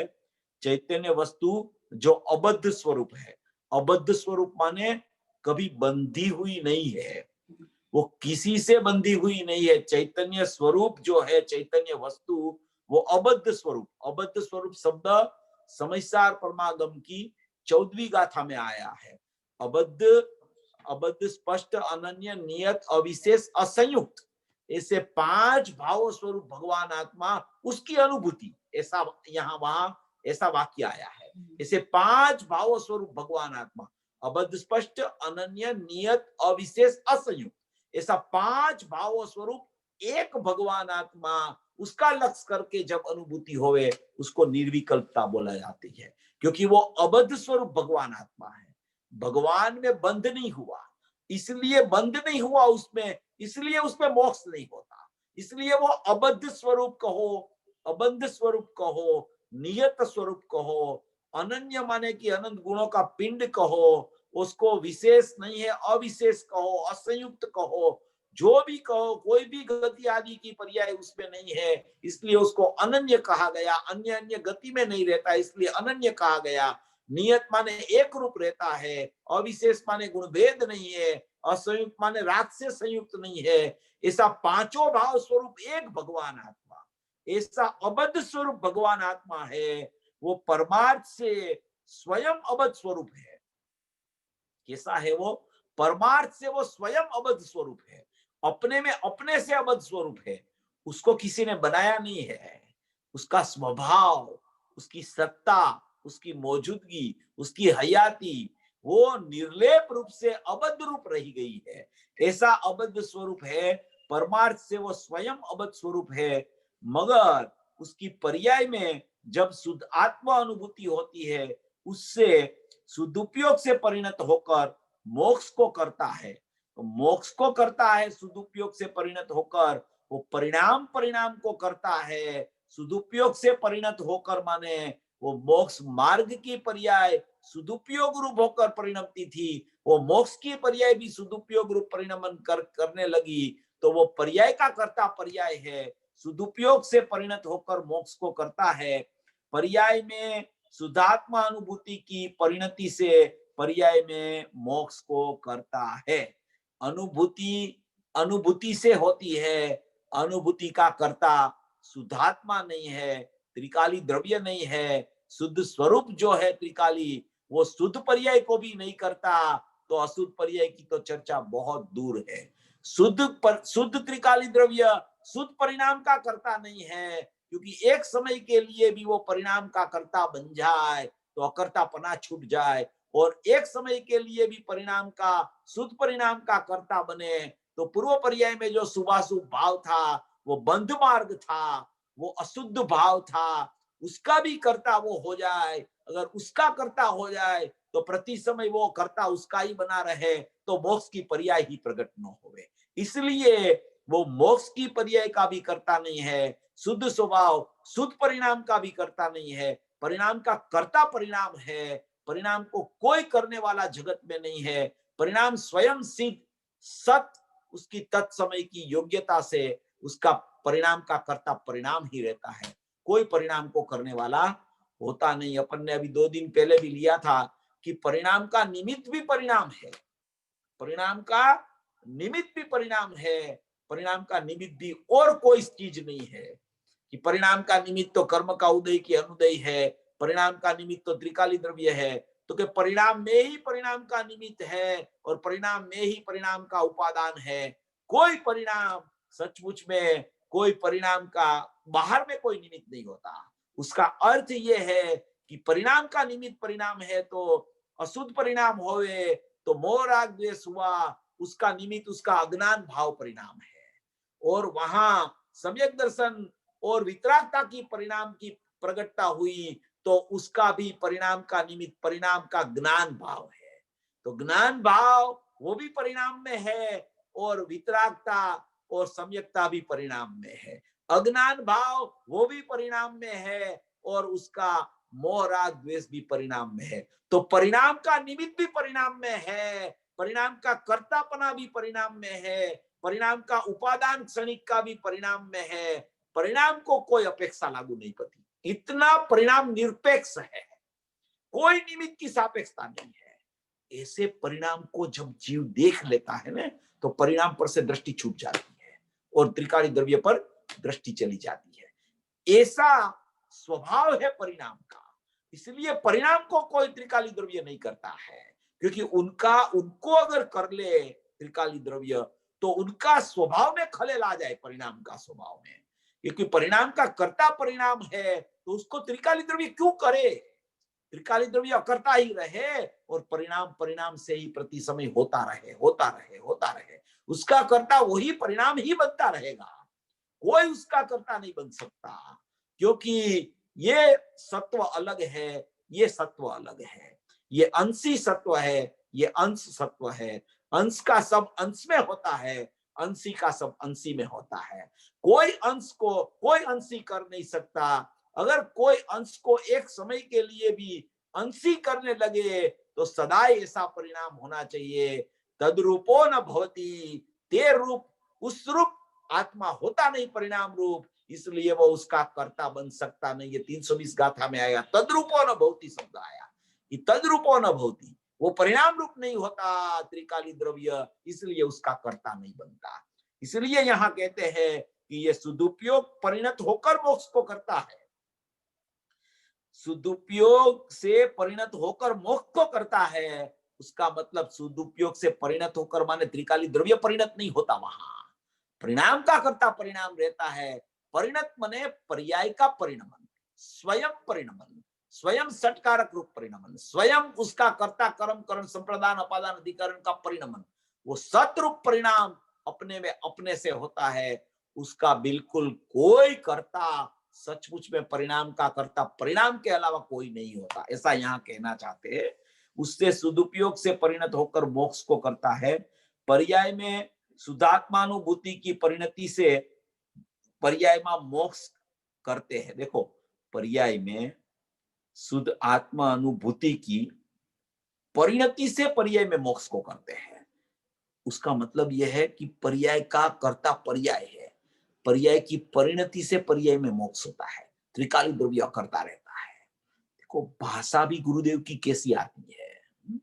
चैतन्य वस्तु जो अबद्ध स्वरूप है, अबद्ध स्वरूप माने कभी बंधी हुई नहीं है, वो किसी से बंधी हुई नहीं है। चैतन्य स्वरूप जो है, चैतन्य वस्तु, वो अबद्ध स्वरूप, अबद्ध स्वरूप शब्द समयसार परमागम की 14वीं गाथा में आया है। अबद्ध, अबद्ध, स्पष्ट, अनन्य, नियत, अविशेष, असंयुक्त, ऐसे 5 भाव स्वरूप भगवान आत्मा, उसकी अनुभूति, ऐसा यहाँ वहां ऐसा वाक्य आया है। ऐसे 5 भाव स्वरूप भगवान आत्मा, अबद्ध, स्पष्ट, अनन्य, नियत, अविशेष, असंयुक्त, ऐसा 5 भाव स्वरूप एक भगवान आत्मा, उसका लक्ष्य करके जब अनुभूति होवे उसको निर्विकल्पता बोला जाती है, क्योंकि वो अबद्ध स्वरूप भगवान आत्मा है। भगवान में बंध नहीं हुआ, इसलिए बंध नहीं हुआ उसमें, इसलिए उसमें मोक्ष नहीं होता, इसलिए वो अबद्ध स्वरूप कहो, अबंध स्वरूप कहो, नियत स्वरूप कहो, अनन्य माने कि अनंत गुणों का पिंड कहो, उसको विशेष नहीं है, अविशेष कहो, असंयुक्त कहो, जो भी कहो, कोई भी गति आदि की पर्याय उसमें नहीं है, इसलिए उसको अनन्य कहा गया। अन्य अन्य गति में नहीं रहता इसलिए अनन्य कहा गया। नियत माने एक रूप रहता है, अविशेष माने गुणभेद नहीं है, असंयुक्त माने राग से संयुक्त नहीं है। ऐसा 5 भाव स्वरूप एक भगवान आत्मा, ऐसा अबद्ध स्वरूप भगवान आत्मा है, वो परमार्थ से स्वयं अबद्ध स्वरूप है। कैसा है वो? परमार्थ से वो स्वयं अबद्ध स्वरूप है, अपने में अपने से अबद्ध स्वरूप है, उसको किसी ने बनाया नहीं है। उसका स्वभाव, उसकी सत्ता, उसकी मौजूदगी, उसकी हयाती, वो निर्लेप रूप से अबद्ध रूप रही गई है। ऐसा अबद्ध स्वरूप है, परमार्थ से वो स्वयं अबद्ध स्वरूप है, मगर उसकी पर्याय में जब शुद्ध आत्मा अनुभूति होती है उससे सदुपयोग से परिणत होकर मोक्ष को करता है। तो मोक्ष को करता है सदुपयोग से परिणत होकर, वो परिणाम परिणाम को करता है। सदुपयोग से परिणत होकर माने वो मोक्ष मार्ग की पर्याय सदुपयोग रूप होकर परिणमती थी, वो मोक्ष की पर्याय भी सदुपयोग रूप परिणमन करने लगी, तो वो पर्याय का कर्ता पर्याय है, सदुपयोग से परिणत होकर मोक्ष को करता है। पर्याय में शुद्धात्मा अनुभूति की परिणति से पर्याय में मोक्ष को करता है। अनुभूति अनुभूति से होती है, अनुभूति का कर्ता शुद्धात्मा नहीं है, त्रिकाली द्रव्य नहीं है, शुद्ध स्वरूप जो है त्रिकाली, वो शुद्ध पर्याय को भी नहीं करता, तो अशुद्ध पर्याय की तो चर्चा बहुत दूर है। शुद्ध त्रिकाली द्रव्य शुद्ध परिणाम का कर्ता नहीं है, क्योंकि एक समय के लिए भी वो परिणाम का कर्ता बन जाए तो अकर्तापना छूट जाए, और एक समय के लिए भी परिणाम का शुद्ध परिणाम का कर्ता बने तो पूर्व पर्याय में जो शुभाशुभ भाव था वो बंध मार्ग था, वो अशुद्ध भाव था, उसका भी कर्ता वो हो जाए। अगर उसका कर्ता हो जाए तो प्रति समय वो कर्ता उसका ही बना रहे तो मोक्ष की पर्याय ही प्रकट न होवे, इसलिए वो मोक्ष की पर्याय का भी कर्ता नहीं है, शुद्ध स्वभाव शुद्ध परिणाम का भी कर्ता नहीं है, परिणाम का कर्ता परिणाम है। परिणाम को कोई करने वाला जगत में नहीं है, परिणाम स्वयं सिद्ध सत, उसकी तत्समय की योग्यता से उसका परिणाम का कर्ता परिणाम ही रहता है, कोई परिणाम को करने वाला होता नहीं। अपन ने अभी 2 दिन पहले भी लिया था कि परिणाम का निमित्त भी परिणाम है, परिणाम का निमित्त भी परिणाम है, परिणाम का निमित्त भी और कोई चीज नहीं है कि परिणाम का निमित्त तो कर्म का उदय की अनुदय है, परिणाम का निमित्त तो त्रिकाली द्रव्य है, तो कि परिणाम में ही परिणाम का निमित्त है और परिणाम में ही परिणाम का उपादान है। कोई परिणाम सचमुच में कोई परिणाम का बाहर में कोई निमित्त नहीं होता। उसका अर्थ यह है कि परिणाम का निमित्त परिणाम है, तो अशुद्ध परिणाम होवे तो मोह राग द्वेष हुआ, उसका निमित्त उसका अज्ञान भाव परिणाम है। और वहां सम्यक दर्शन और वितरागता की परिणाम की प्रगटता हुई तो उसका भी परिणाम का निमित्त परिणाम का ज्ञान भाव है। तो ज्ञान भाव वो भी परिणाम में है और वितरागता और सम्यकता भी परिणाम में है। अज्ञान भाव वो भी परिणाम में है और उसका मोह राग द्वेष भी परिणाम में है। तो परिणाम का निमित्त भी परिणाम में है, परिणाम का कर्तापना भी परिणाम में है, परिणाम का उपादान क्षणिक का भी परिणाम में है। परिणाम को कोई अपेक्षा लागू नहीं पड़ती, इतना परिणाम निरपेक्ष है, कोई निमित्त की सापेक्षता नहीं है। ऐसे परिणाम को जब जीव देख लेता है ना, तो परिणाम पर से दृष्टि छूट जाती है और त्रिकाली द्रव्य पर दृष्टि चली जाती है। ऐसा स्वभाव है परिणाम का। इसलिए परिणाम को कोई त्रिकाली द्रव्य नहीं करता है, क्योंकि उनको अगर कर ले त्रिकाली द्रव्य तो उनका स्वभाव में खलेल आ जाए, परिणाम का स्वभाव में। क्योंकि परिणाम का कर्ता परिणाम है तो उसको त्रिकाली द्रव्य क्यों करे? त्रिकाली द्रव्य अकर्ता ही रहे और परिणाम परिणाम से ही प्रति समय होता रहे, होता रहे, होता रहे। उसका कर्ता वही परिणाम ही बनता रहेगा, कोई उसका कर्ता नहीं बन सकता। क्योंकि ये सत्व अलग है, ये सत्व अलग है। ये अंशी सत्व है, ये अंश सत्व है। अंश का सब अंश में होता है, अंशी का सब अंशी में होता है। कोई अंश को कोई अंशी कर नहीं सकता। अगर कोई अंश को एक समय के लिए भी अंशी करने लगे तो सदा ऐसा परिणाम होना चाहिए, तद्रूपो न भवति, ते रूप, उस रूप आत्मा होता नहीं परिणाम रूप, इसलिए वो उसका कर्ता बन सकता नहीं। ये 320 गाथा में आया तद्रूपो न भवति शब्द आया, कि तद्रूपो न भवति, वो परिणाम रूप नहीं होता त्रिकाली द्रव्य, इसलिए उसका कर्ता नहीं बनता। इसलिए यहाँ कहते हैं कि ये सदुपयोग परिणत होकर मोक्ष को करता है, सदुपयोग से परिणत होकर मोक्ष को करता है। उसका मतलब सदुपयोग से परिणत होकर माने त्रिकाली द्रव्य परिणत नहीं होता, वहां परिणाम का कर्ता परिणाम रहता है। परिणत माने पर्याय का परिणमन, स्वयं परिणमन, स्वयं सटकारक रूप परिणमन, स्वयं उसका कर्ता कर्म करण संप्रदान अपादान अधिकरण का परिणमन, वो सतरूप परिणाम अपने में अपने से होता है। उसका बिल्कुल कोई कर्ता, सचमुच में परिणाम का कर्ता परिणाम के अलावा कोई नहीं होता, ऐसा यहाँ कहना चाहते हैं। उससे सदुपयोग से परिणत होकर मोक्ष को करता है। पर्याय में शुद्धात्मानुभूति की परिणति से पर्याय में मोक्ष करते हैं। देखो, पर्याय में शुद्ध आत्मा अनुभूति की परिणति से पर्याय में मोक्ष को करते हैं। उसका मतलब यह है कि पर्याय का कर्ता पर्याय है, पर्याय की परिणति से पर्याय में मोक्ष होता है, त्रिकाली द्रव्य करता रहता है। देखो, भाषा भी गुरुदेव की कैसी आती है,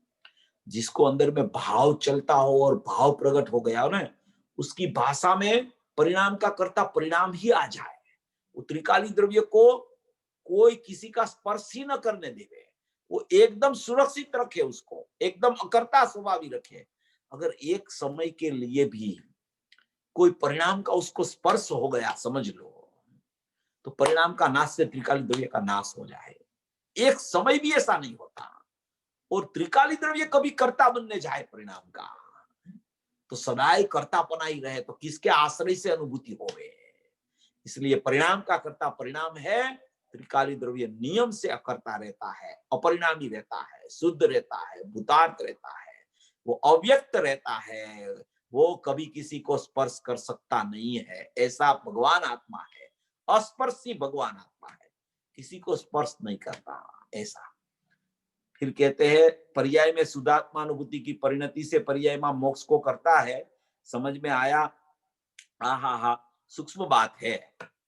जिसको अंदर में भाव चलता हो और भाव प्रकट हो गया हो ना, उसकी भाषा में परिणाम का कर्ता परिणाम ही आ जाए। वो त्रिकाली द्रव्य को कोई किसी का स्पर्श ही न करने देवे, वो एकदम सुरक्षित रखे, उसको एकदम अकर्ता स्वभाव ही रखे। अगर एक समय के लिए भी कोई परिणाम का उसको स्पर्श हो गया, समझ लो, तो परिणाम का नाश से त्रिकाली द्रव्य का नाश हो जाए। एक समय भी ऐसा नहीं होता। और त्रिकाली द्रव्य कभी कर्ता बनने जाए परिणाम का, तो सदाई कर्तापना ही रहे, तो किसके आश्रय से अनुभूति होवे। इसलिए परिणाम का कर्ता परिणाम है, त्रिकाली द्रव्य नियम से अकर्ता रहता है, अपरिणामी रहता है, शुद्ध रहता है, भूतार्थ रहता है, वो अव्यक्त रहता है, वो कभी किसी को स्पर्श कर सकता नहीं है। ऐसा भगवान आत्मा है, अस्पर्शी भगवान आत्मा है, किसी को स्पर्श नहीं करता। ऐसा फिर कहते हैं पर्याय में शुद्धात्मानुभूति की परिणति से पर्याय में मोक्ष को करता है। समझ में आया? हा, सूक्ष्म बात है।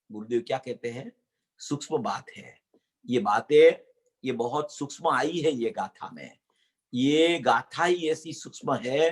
गुरुदेव क्या कहते हैं? सूक्ष्म बात है। ये बातें ये बहुत सूक्ष्म आई है ये गाथा में। ये गाथा ही ऐसी सूक्ष्म है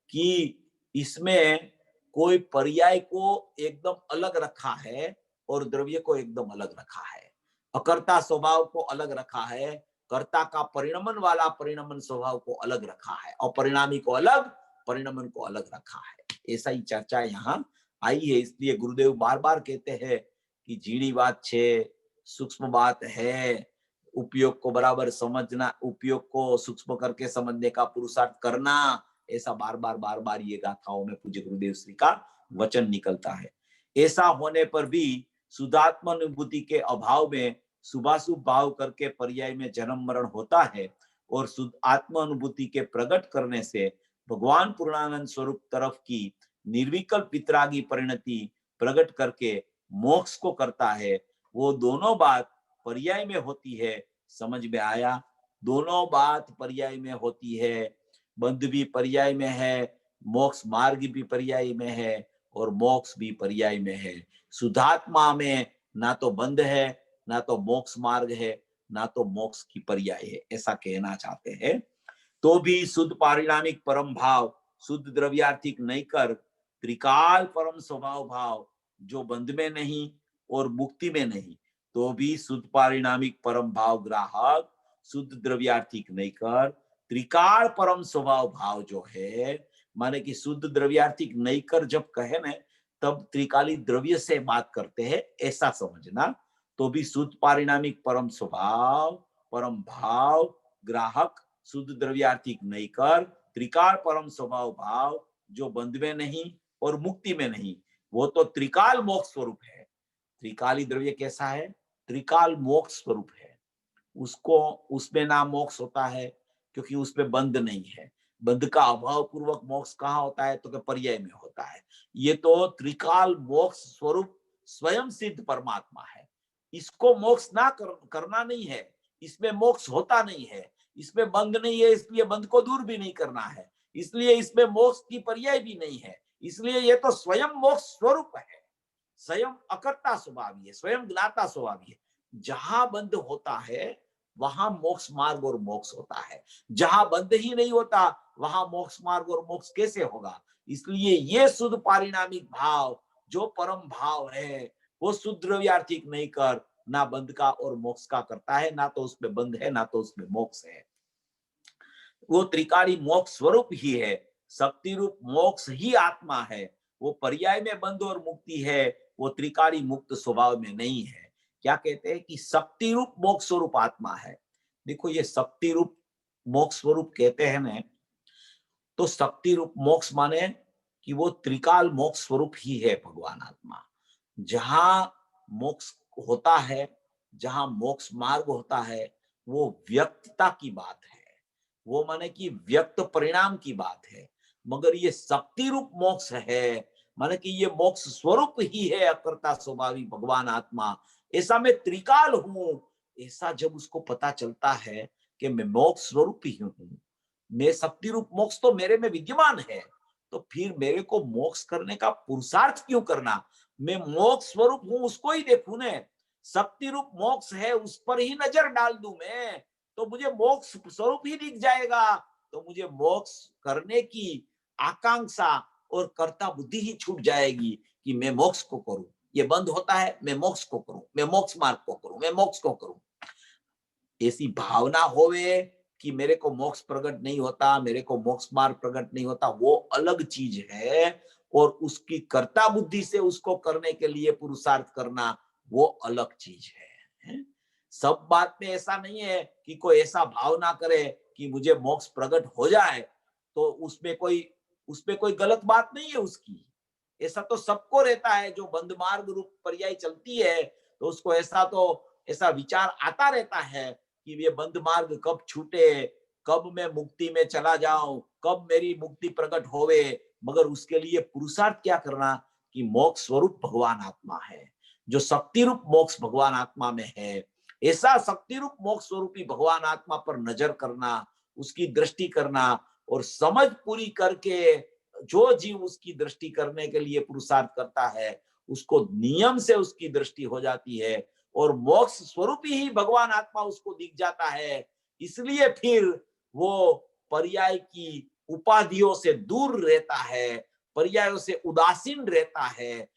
कि इसमें कोई पर्याय को एकदम अलग रखा है और द्रव्य को एकदम अलग रखा है, अकर्ता स्वभाव को अलग रखा है, कर्ता का परिणमन वाला परिणमन स्वभाव को अलग रखा है, और परिणामी को अलग, परिणमन को अलग रखा है। ऐसा ही चर्चा यहाँ आई है। इसलिए गुरुदेव बार बार कहते हैं कि झीणी बात छे, सूक्ष्म बात है, उपयोग को बराबर समझना, उपयोग को सूक्ष्म करके समझने का पुरुषार्थ करना, ऐसा बार बार ये गाथाओं में पूज्य गुरुदेव श्री का वचन निकलता है। ऐसा होने पर भी शुद्धात्म अनुभूति के अभाव में शुभाशुभ भाव करके पर्याय में जन्म मरण होता है, और शुद्ध आत्म अनुभूति के प्रकट करने से भगवान पूर्णानंद स्वरूप तरफ की निर्विकल्प वितरागी परिणति प्रकट करके मोक्ष को करता है। वो दोनों बात पर्याय में होती है। समझ में आया? दोनों बात पर्याय में होती है। बंध भी पर्याय में है, मोक्ष मार्ग भी पर्याय में है, और मोक्ष भी पर्याय में है। शुद्धात्मा में ना तो बंध है, ना तो मोक्ष मार्ग है, ना तो मोक्ष की पर्याय है, ऐसा कहना चाहते हैं। तो भी शुद्ध पारिणामिक परम भाव, शुद्ध द्रव्यार्थिक नहीं कर त्रिकाल परम स्वभाव भाव, जो बंध में नहीं और मुक्ति में नहीं, तो भी शुद्ध पारिणामिक परम भाव ग्राहक, शुद्ध द्रव्यार्थिक नहीं कर त्रिकाल परम स्वभाव भाव जो है, माने कि शुद्ध द्रव्यार्थिक नहीं कर जब कहे ना, तब त्रिकाली द्रव्य से बात करते हैं, ऐसा समझना। तो भी शुद्ध पारिणामिक परम स्वभाव परम भाव ग्राहक, शुद्ध द्रव्यार्थिक नहीं कर त्रिकाल परम स्वभाव भाव, जो बंध में नहीं और मुक्ति में नहीं, वो तो त्रिकाल मोक्ष स्वरूप है। त्रिकाली द्रव्य कैसा है? त्रिकाल मोक्ष स्वरूप है। उसको, उसमें ना मोक्ष होता है, क्योंकि उसमें बंध नहीं है। बंध का अभाव पूर्वक मोक्ष कहाँ होता है? तो पर्याय में होता है। ये तो त्रिकाल मोक्ष स्वरूप स्वयं सिद्ध परमात्मा है। इसको मोक्ष ना करना नहीं है, इसमें मोक्ष होता नहीं है, इसमें बंध नहीं है, इसलिए बंध को दूर भी नहीं करना है, इसलिए इसमें मोक्ष की पर्याय भी नहीं है। इसलिए ये तो स्वयं मोक्ष स्वरूप है, स्वयं अकर्ता स्वभावी है, स्वयं ज्ञाता स्वभावी है। जहां बंध होता है वहां मोक्ष मार्ग और मोक्ष होता है, जहां बंध ही नहीं होता वहां मोक्ष मार्ग और मोक्ष कैसे होगा? इसलिए ये शुद्ध पारिणामिक भाव जो परम भाव है, वो शुद्ध द्रव्यार्थिक नहीं कर ना बंध का और मोक्ष का करता है, ना तो उसमें बंध है, ना तो उसमें मोक्ष है। वो त्रिकाली मोक्ष स्वरूप ही है, शक्ति रूप मोक्ष ही आत्मा है। वो पर्याय में बंध और मुक्ति है, वो त्रिकाली मुक्त स्वभाव में नहीं है। क्या कहते हैं कि शक्ति रूप मोक्ष स्वरूप आत्मा है। देखो, ये शक्ति रूप मोक्ष स्वरूप कहते हैं ना, तो शक्ति रूप मोक्ष माने कि वो त्रिकाल मोक्ष स्वरूप ही है भगवान आत्मा। जहां मोक्ष होता है, जहां मोक्ष मार्ग होता है, वो व्यक्तता की बात है, वो माने कि व्यक्त परिणाम की बात है। मगर ये शक्ति रूप मोक्ष है, माने कि ये मोक्ष स्वरूप ही है, अकर्ता स्वभावी भगवान आत्मा। ऐसा मैं त्रिकाल हूं, ऐसा जब उसको पता चलता है कि मैं मोक्ष स्वरूप ही हूं, मैं शक्ति रूप मोक्ष तो मेरे में विद्यमान है, तो फिर मेरे को मोक्ष करने का पुरुषार्थ क्यों करना? मैं मोक्ष स्वरूप हूं, उसको ही देखूं ने। शक्ति रूप मोक्ष है, उस पर ही नजर डाल दूं मैं, तो मुझे मोक्ष स्वरूप ही दिख जाएगा। तो मुझे मोक्ष करने की आकांक्षा और कर्ता बुद्धि ही छूट जाएगी कि मैं मोक्ष को करूं। ये बंद होता है, मैं मोक्ष को करूं, मैं मोक्ष मार्ग को करूं, मैं मोक्ष को करूं। ऐसी भावना होवे कि मेरे को मोक्ष प्रकट नहीं होता, मेरे को मोक्ष मार्ग प्रकट नहीं होता, वो अलग चीज है। और उसकी कर्ता बुद्धि से उसको करने के लिए पुरुषार्थ करना, वो अलग चीज है। सब बात में ऐसा नहीं है कि कोई ऐसा भाव ना करे कि मुझे मोक्ष प्रकट हो जाए, तो उसमें कोई गलत बात नहीं है उसकी। ऐसा तो सबको रहता है, जो बंद मार्ग रूप पर्याय चलती है, तो उसको ऐसा विचार आता रहता है कि ये बंद मार्ग कब छूटे, कब मैं मुक्ति में चला जाऊं, कब मेरी मुक्ति प्रकट होवे। मगर उसके लिए पुरुषार्थ क्या करना कि मोक्ष स्वरूप भगवान आत्मा है, जो शक्ति रूप मोक्ष भगवान आत्मा में है। ऐसा शक्ति रूप मोक्ष स्वरूपी भगवान आत्मा पर नजर करना, उसकी दृष्टि करना, और समझ पूरी करके जो जीव उसकी दृष्टि करने के लिए पुरुषार्थ करता है, उसको नियम से उसकी दृष्टि हो जाती है, और मोक्ष स्वरूप ही भगवान आत्मा उसको दिख जाता है। इसलिए फिर वो पर्याय की उपाधियों से दूर रहता है, पर्यायों से उदासीन रहता है।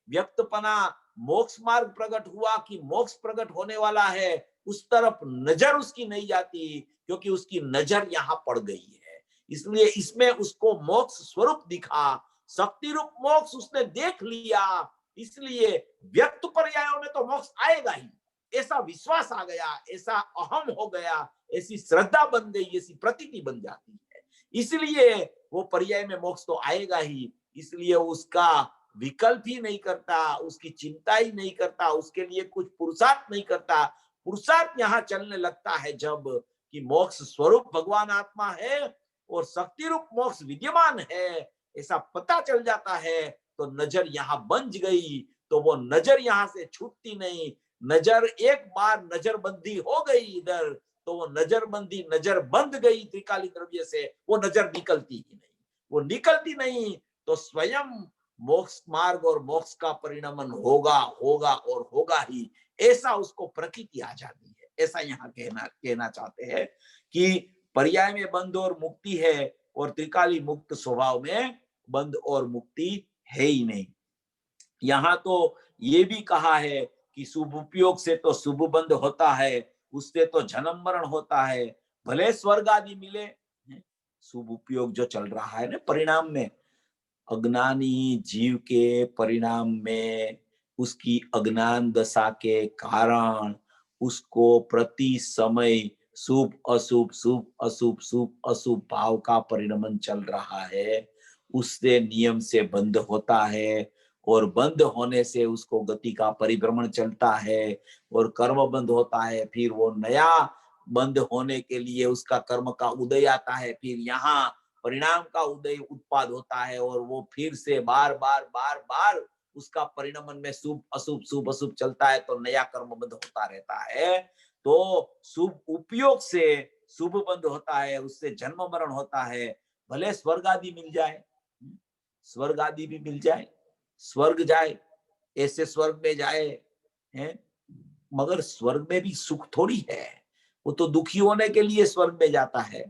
व्यक्तपना मोक्ष मार्ग प्रकट हुआ कि मोक्ष प्रकट होने वाला है, उस तरफ नजर उसकी नहीं जाती, क्योंकि उसकी नजर यहाँ पड़ गई है। इसलिए इसमें उसको मोक्ष स्वरूप दिखा, शक्ति रूप मोक्ष उसने देख लिया, इसलिए व्यक्त पर्यायों में तो मोक्ष आएगा ही, ऐसा विश्वास आ गया, ऐसा अहम हो गया, ऐसी श्रद्धा बन गई, ऐसी प्रतीति बन जाती है, इसलिए वो पर्याय में मोक्ष तो आएगा ही। इसलिए उसका विकल्प ही नहीं करता, उसकी चिंता ही नहीं करता, उसके लिए कुछ पुरुषार्थ नहीं करता। पुरुषार्थ यहाँ चलने लगता है जब कि मोक्ष स्वरूप भगवान आत्मा है और शक्ति रूप मोक्ष विद्यमान है, ऐसा पता चल जाता है, तो नजर यहाँ बंध गई, तो वो नजर यहाँ से छूटती नहीं। नजर एक बार नजरबंदी हो गई इधर, तो वो नजरबंदी नजर बंद गई त्रिकाली द्रव्य से, वो नजर निकलती ही नहीं। वो निकलती नहीं तो स्वयं मोक्ष मार्ग और मोक्ष का परिणमन होगा होगा और होगा ही, ऐसा उसको प्रतीति आ जाती है। ऐसा यहाँ कहना चाहते हैं कि पर्याय में बंध और मुक्ति है और त्रिकाली मुक्त स्वभाव में बंध और मुक्ति है ही नहीं। यहाँ तो ये भी कहा है कि शुभ उपयोग से तो शुभ बंध होता है, उससे तो जन्म मरण होता है, भले स्वर्ग आदि मिले। शुभ उपयोग जो चल रहा है ना परिणाम में, अज्ञानी जीव के परिणाम में उसकी अज्ञान दशा के कारण उसको प्रति समय शुभ अशुभ शुभ अशुभ शुभ अशुभ भाव का परिणमन चल रहा है, उससे नियम से बंध होता है और बंद होने से उसको गति का परिभ्रमण चलता है और कर्म बंद होता है। फिर वो नया बंद होने के लिए उसका कर्म का उदय आता है, फिर यहाँ परिणाम का उदय उत्पाद होता है और वो फिर से बार बार बार बार उसका परिणमन में शुभ अशुभ चलता है, तो नया कर्म बंद होता रहता है। तो शुभ उपयोग से शुभ बंद होता है, उससे जन्म मरण होता है। भले स्वर्ग आदि मिल जाए, स्वर्ग आदि भी मिल जाए, स्वर्ग जाए, ऐसे स्वर्ग में जाए हैं, मगर स्वर्ग में भी सुख थोड़ी है, वो तो दुखी होने के लिए स्वर्ग में जाता है।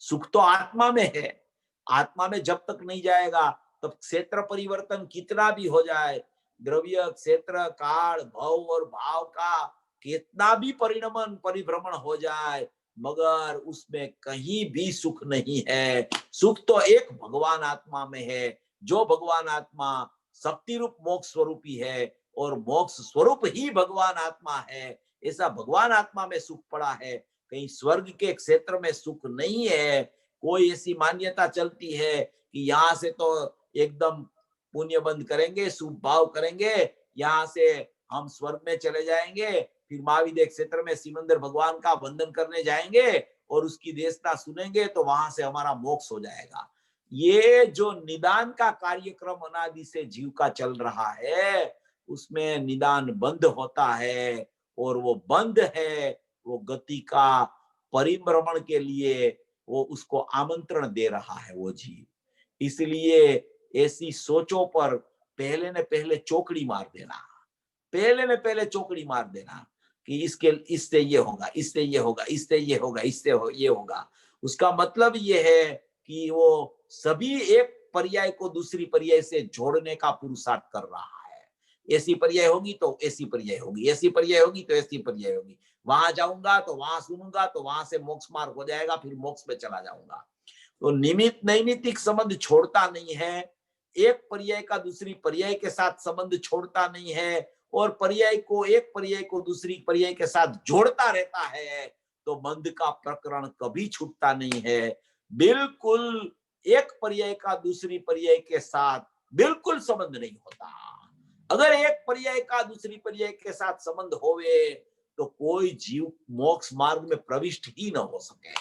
सुख तो आत्मा में है, आत्मा में जब तक नहीं जाएगा तब क्षेत्र परिवर्तन कितना भी हो जाए, द्रव्य क्षेत्र काल भव और भाव का कितना भी परिणमन परिभ्रमण हो जाए, मगर उसमें कहीं भी सुख नहीं है। सुख तो एक भगवान आत्मा में है, जो भगवान आत्मा शक्ति रूप मोक्ष स्वरूपी है और मोक्ष स्वरूप ही भगवान आत्मा है। ऐसा भगवान आत्मा में सुख पड़ा है, कहीं स्वर्ग के क्षेत्र में सुख नहीं है। कोई ऐसी मान्यता चलती है कि यहाँ से तो एकदम पुण्य बंद करेंगे, शुभ भाव करेंगे, यहाँ से हम स्वर्ग में चले जाएंगे, फिर महाविद्य क्षेत्र में सिमंदर भगवान का वंदन करने जाएंगे और उसकी देशता सुनेंगे तो वहां से हमारा मोक्ष हो जाएगा। ये जो निदान का कार्यक्रम अनादि से जीव का चल रहा है, उसमें निदान बंद होता है और वो बंद है, वो गति का परिभ्रमण के लिए वो उसको आमंत्रण दे रहा है वो जीव। इसलिए ऐसी सोचों पर पहले ने पहले चौकड़ी मार देना, पहले ने पहले चौकड़ी मार देना कि इससे ये होगा, इससे ये होगा, इससे ये होगा, ये होगा। उसका मतलब ये है कि वो सभी एक पर्याय को दूसरी पर्याय से जोड़ने का पुरुषार्थ कर रहा है। ऐसी पर्याय होगी तो ऐसी पर्याय होगी, ऐसी पर्याय होगी तो ऐसी पर्याय होगी, वहां जाऊंगा तो वहां सुनूंगा तो वहां से मोक्ष मार्ग हो जाएगा, फिर मोक्ष में चला जाऊंगा। तो निमित्त नैमित्तिक संबंध छोड़ता नहीं है, एक पर्याय का दूसरी पर्याय के साथ संबंध छोड़ता नहीं है और पर्याय को एक पर्याय को दूसरी पर्याय के साथ जोड़ता रहता है, तो बंध का प्रकरण कभी छूटता नहीं है। बिल्कुल एक पर्याय का दूसरी पर्याय के साथ बिल्कुल संबंध नहीं होता। अगर एक पर्याय का दूसरी पर्याय के साथ संबंध होवे तो कोई जीव मोक्ष मार्ग में प्रविष्ट ही न हो सके,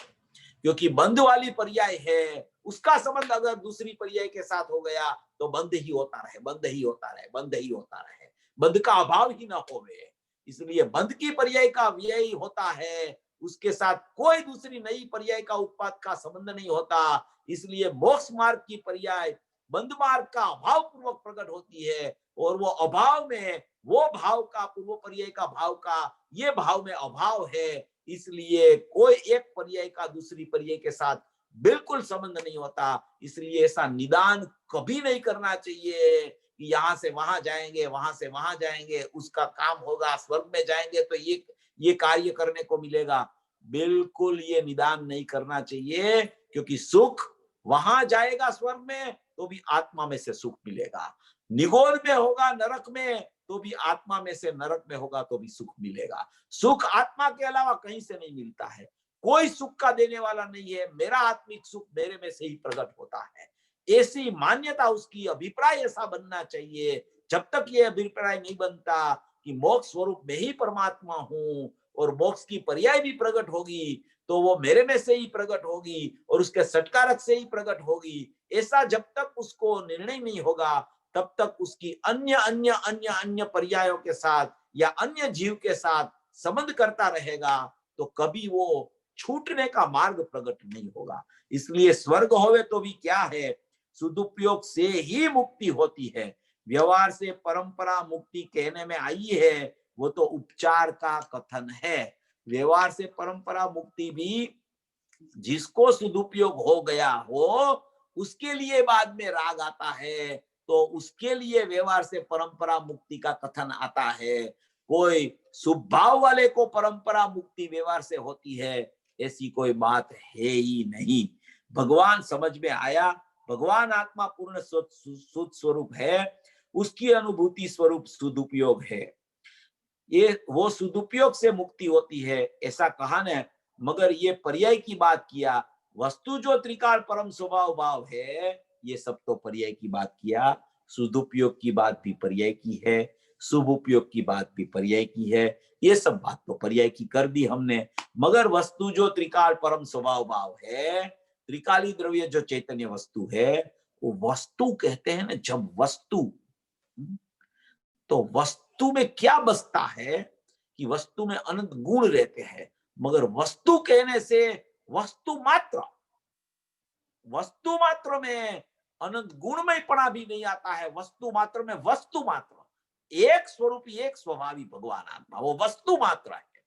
क्योंकि बंध वाली पर्याय है, उसका संबंध अगर दूसरी पर्याय के साथ हो गया तो बंध ही होता रहे, बंध ही होता रहे, बंध ही होता रहे, बंध का अभाव ही ना होवे। इसलिए बंध की पर्याय का व्यय होता है, उसके साथ कोई दूसरी नई पर्याय का उत्पाद का संबंध नहीं होता। इसलिए मोक्ष मार्ग की पर्याय बंध मार्ग का अभाव पूर्वक प्रकट होती है और वो अभाव में वो भाव का पूर्व पर्याय का भाव का ये भाव में अभाव है। इसलिए कोई एक पर्याय का दूसरी पर्याय के साथ बिल्कुल संबंध नहीं होता। इसलिए ऐसा निदान कभी नहीं करना चाहिए कि यहाँ से वहां जाएंगे, वहां से वहां जाएंगे, उसका काम होगा, स्वर्ग में जाएंगे तो ये कार्य करने को मिलेगा। बिल्कुल ये निदान नहीं करना चाहिए, क्योंकि सुख वहां जाएगा स्वर्ग में तो भी आत्मा में से सुख मिलेगा, निगोद में होगा नरक में तो भी आत्मा में से नरक में होगा तो भी सुख मिलेगा। सुख आत्मा के अलावा कहीं से नहीं मिलता है, कोई सुख का देने वाला नहीं है। मेरा आत्मिक सुख मेरे में से ही प्रकट होता है, ऐसी मान्यता उसकी, अभिप्राय ऐसा बनना चाहिए। जब तक ये अभिप्राय नहीं बनता कि मोक्ष स्वरूप में ही परमात्मा हूं और मोक्ष की पर्याय भी प्रकट होगी तो वो मेरे में से ही प्रकट होगी और उसके सटकारक से ही प्रकट होगी, ऐसा जब तक उसको निर्णय नहीं होगा तब तक उसकी अन्य अन्य अन्य अन्य पर्यायों के साथ या अन्य जीव के साथ संबंध करता रहेगा तो कभी वो छूटने का मार्ग प्रकट नहीं होगा। इसलिए स्वर्ग होवे तो भी क्या है, सदुपयोग से ही मुक्ति होती है। व्यवहार से परंपरा मुक्ति कहने में आई है वो तो उपचार का कथन है। व्यवहार से परंपरा मुक्ति भी जिसको सदुपयोग हो गया हो उसके लिए बाद में राग आता है, तो उसके लिए व्यवहार से परंपरा मुक्ति का कथन आता है। कोई शुभ भाव वाले को परंपरा मुक्ति व्यवहार से होती है ऐसी कोई बात है ही नहीं। भगवान समझ में आया, भगवान आत्मा पूर्ण शुद्ध स्वरूप है, उसकी अनुभूति स्वरूप सदुपयोग है, ये वो सदुपयोग से मुक्ति होती है ऐसा कहा न। मगर ये पर्याय की बात किया, वस्तु जो त्रिकाल परम स्वभाव भाव है ये सब तो पर्याय की बात किया, सदुपयोग की बात भी पर्याय की है, शुभ उपयोग की बात भी पर्याय की है, ये सब बात तो पर्याय की कर दी हमने। मगर वस्तु जो त्रिकाल परम स्वभाव भाव है, त्रिकाली द्रव्य जो चैतन्य वस्तु है, वो वस्तु कहते हैं ना। जब वस्तु, तो वस्तु में क्या बसता है कि वस्तु में अनंत गुण रहते हैं, मगर वस्तु कहने से वस्तु मात्र में अनंत गुणमय पड़ा भी नहीं आता है। वस्तु मात्र में वस्तु मात्र एक स्वरूपी एक स्वभावी भगवान आत्मा वो वस्तु मात्र है,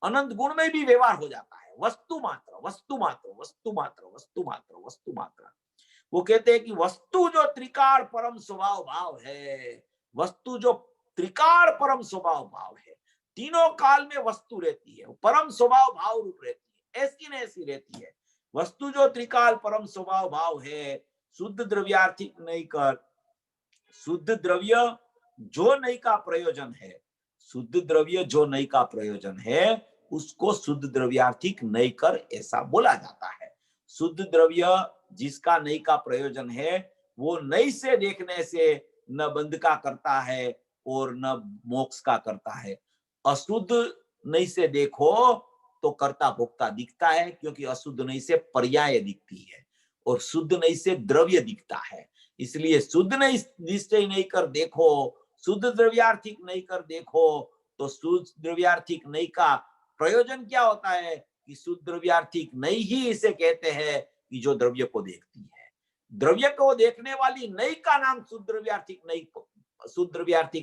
अनंत गुण में भी व्यवहार हो जाता है। वस्तु मात्र वस्तु मात्र वस्तु मात्र वस्तु मात्र वस्तु मात्र। वो कहते हैं कि वस्तु जो त्रिकाल परम स्वभाव भाव है, वस्तु जो त्रिकाल परम स्वभाव भाव है, तीनों काल में वस्तु रहती है, परम स्वभाव भाव रूप रहती है, ऐसी न ऐसी रहती है। वस्तु जो त्रिकाल परम स्वभाव भाव है, शुद्ध द्रव्यार्थिक नहीं कर, शुद्ध द्रव्य जो नहीं का प्रयोजन है, शुद्ध द्रव्य जो नहीं का प्रयोजन है उसको शुद्ध द्रव्यार्थिक नहीं कर ऐसा बोला जाता है। शुद्ध द्रव्य जिसका नई का प्रयोजन है वो नई से देखने से न बंध का करता है और न मोक्ष का करता है। अशुद्ध नई से देखो तो कर्ता भोक्ता दिखता है, क्योंकि अशुद्ध नई से पर्याय दिखती है और शुद्ध नई से द्रव्य दिखता है। इसलिए शुद्ध नई निश्चय नहीं कर देखो, शुद्ध द्रव्यार्थिक नहीं कर देखो, तो शुद्ध द्रव्यार्थिक नहीं का प्रयोजन क्या होता है कि शुद्ध द्रव्यार्थिक नहीं ही इसे कहते हैं कि जो द्रव्य को देखती है। द्रव्य को देखने वाली नई का नाम शुद्ध द्रव्यार्थिक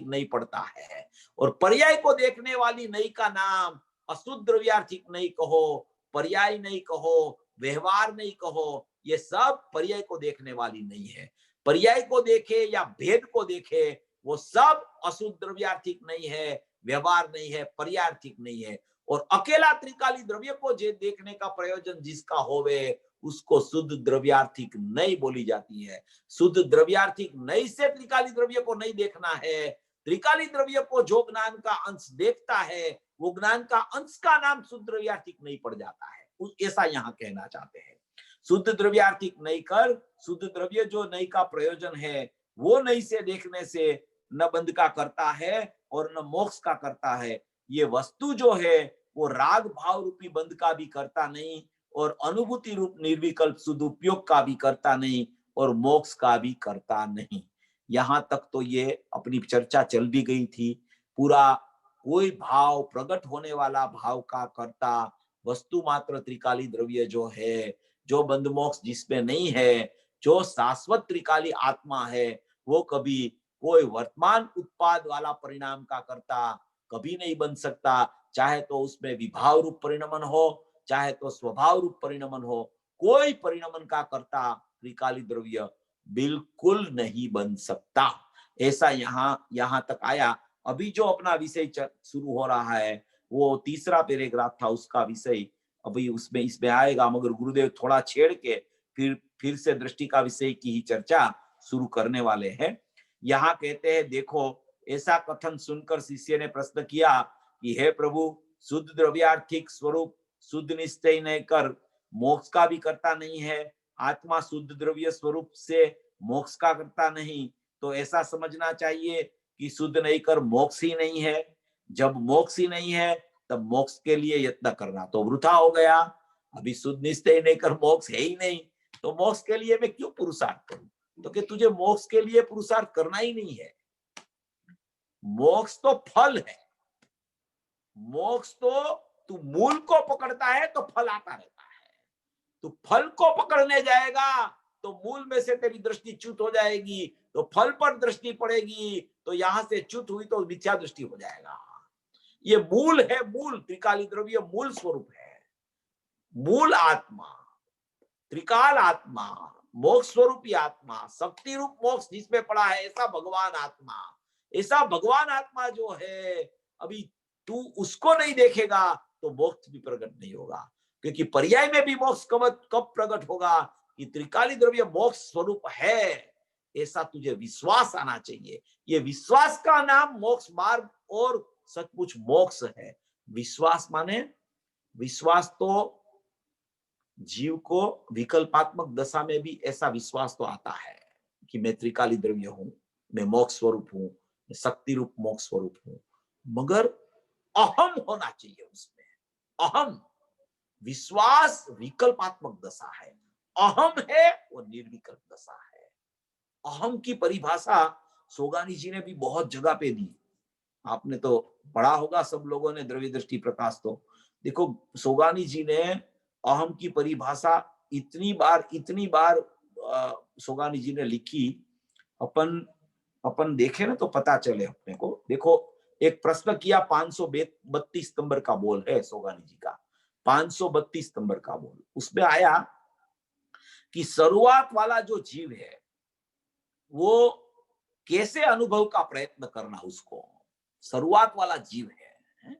नहीं पड़ता है, और पर्याय को देखने वाली नई का नाम अशुद्ध द्रव्यार्थिक नहीं कहो, पर्याय नहीं कहो, व्यवहार नहीं कहो, ये सब पर्याय को देखने वाली नहीं है। पर्याय को देखे या भेद को देखे वो सब अशुद्ध द्रव्यार्थिक नहीं है, व्यवहार नहीं है, पर्यार्थिक नहीं है। और अकेला त्रिकाली द्रव्य को जे देखने का प्रयोजन जिसका होवे उसको शुद्ध द्रव्यार्थिक नहीं बोली जाती है। शुद्ध द्रव्यार्थिक नहीं से त्रिकाली द्रव्य को नहीं देखना है। त्रिकाली द्रव्य को जो ज्ञान का अंश देखता है वो ज्ञान का अंश का नाम शुद्ध द्रव्यार्थिक नहीं पड़ जाता है, ऐसा यहाँ कहना चाहते हैं। शुद्ध द्रव्यार्थिक नहीं कर, शुद्ध द्रव्य जो नहीं का प्रयोजन है वो नहीं से देखने से न बंध का करता है और न मोक्ष का करता है। ये वस्तु जो है वो राग भाव रूपी बंध का भी करता नहीं और अनुभूति रूप निर्विकल्प सदुपयोग का भी करता नहीं और मोक्ष का भी करता नहीं। यहां तक तो ये अपनी चर्चा चल भी गई थी। पूरा कोई भाव प्रकट होने वाला भाव का करता वस्तु मात्र त्रिकाली द्रव्य जो है, जो बंध मोक्ष जिसमें नहीं है, जो शाश्वत त्रिकाली आत्मा है, वो कभी कोई वर्तमान उत्पाद वाला परिणाम का करता कभी नहीं बन सकता। चाहे तो उसमें विभाव रूप परिणमन हो, चाहे तो स्वभाव रूप परिणमन हो, कोई परिणमन का करता त्रिकाली द्रव्य बिल्कुल नहीं बन सकता। ऐसा यहां तक आया। अभी जो अपना विषय शुरू हो रहा है वो तीसरा पैराग्राफ था, उसका विषय अभी उसमें इसमें आएगा, मगर गुरुदेव थोड़ा छेड़ के फिर से दृष्टि का विषय की ही चर्चा शुरू करने वाले हैं। यहाँ कहते हैं, देखो ऐसा कथन सुनकर शिष्य ने प्रश्न किया कि हे प्रभु, शुद्ध द्रव्यार्थिक स्वरूप शुद्ध निश्चय नहीं कर मोक्ष का भी करता नहीं है, आत्मा शुद्ध द्रव्य स्वरूप से मोक्ष का करता नहीं, तो ऐसा समझना चाहिए कि शुद्ध नहीं कर मोक्ष ही नहीं है। जब मोक्ष ही नहीं है तब मोक्ष के लिए यत्न करना तो वृथा हो गया। अभी शुद्ध निश्चय नहीं कर मोक्ष है ही नहीं, तो मोक्ष के लिए मैं क्यों पुरुषार्थ करूं? तो कि तुझे मोक्ष के लिए पुरुषार्थ करना ही नहीं है। मोक्ष तो फल है, मोक्ष तो तू मूल को पकड़ता है तो फल आता रहता है। तू फल को पकड़ने जाएगा तो मूल में से तेरी दृष्टि च्युत हो जाएगी, तो फल पर दृष्टि पड़ेगी, तो यहां से च्युत हुई तो मिथ्या दृष्टि हो जाएगा। ये मूल है, मूल त्रिकाली द्रव्य मूल स्वरूप है। मूल आत्मा, त्रिकाल आत्मा, मोक्ष स्वरूपी आत्मा, शक्ति रूप मोक्ष जिसमें पड़ा है, ऐसा भगवान आत्मा, ऐसा भगवान आत्मा जो है, अभी तू उसको नहीं देखेगा तो मोक्ष भी प्रकट नहीं होगा। क्योंकि पर्याय में भी मोक्ष कब प्रकट होगा कि त्रिकाली द्रव्य मोक्ष स्वरूप है, ऐसा तुझे विश्वास आना चाहिए। ये विश्वास का नाम मोक्ष मार्ग और सचमुच मोक्ष है। विश्वास माने, विश्वास तो जीव को विकल्पात्मक दशा में भी ऐसा विश्वास तो आता है कि मैं त्रिकाली द्रव्य हूं, मैं मोक्ष स्वरूप हूं, मैं शक्ति रूप मोक्ष स्वरूप हूं, मगर अहम होना चाहिए उसमें। अहम, विश्वास विकल्पात्मक दशा है, अहम है वो निर्विकल्प दशा है। अहम की परिभाषा सोगानी जी ने भी बहुत जगह पे दी, आपने तो पढ़ा होगा सब लोगों ने, द्रव्य दृष्टि प्रकाश। तो देखो सोगानी जी ने अहम की परिभाषा इतनी बार सोगानी जी ने लिखी, अपन देखे ना तो पता चले अपने को। देखो एक प्रश्न किया, 532 नंबर का बोल है सोगानी जी का, 532 नंबर का बोल। उसमें आया कि शुरुआत वाला जो जीव है वो कैसे अनुभव का प्रयत्न करना, उसको शुरुआत वाला जीव है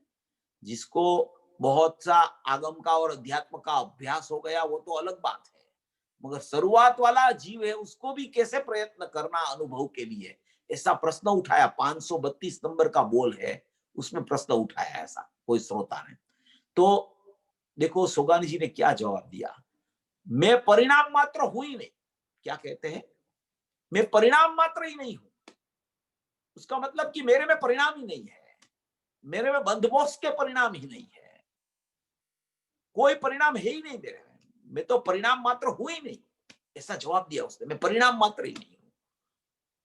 जिसको बहुत सा आगम का और अध्यात्म का अभ्यास हो गया, वो तो अलग बात है, मगर शुरुआत वाला जीव है उसको भी कैसे प्रयत्न करना अनुभव के लिए, ऐसा प्रश्न उठाया। 532 नंबर का बोल है, उसमें प्रश्न उठाया ऐसा कोई श्रोता ने। तो देखो सोगानी जी ने क्या जवाब दिया, मैं परिणाम मात्र हूं ही नहीं। क्या कहते हैं? मैं परिणाम मात्र ही नहीं हूं। उसका मतलब कि मेरे में परिणाम ही नहीं है, मेरे में बंधमोक्ष के परिणाम ही नहीं है, कोई परिणाम है ही नहीं मेरे में, मैं तो परिणाम मात्र हूं ही नहीं, ऐसा जवाब दिया उसने, मैं परिणाम मात्र ही नहीं हूं।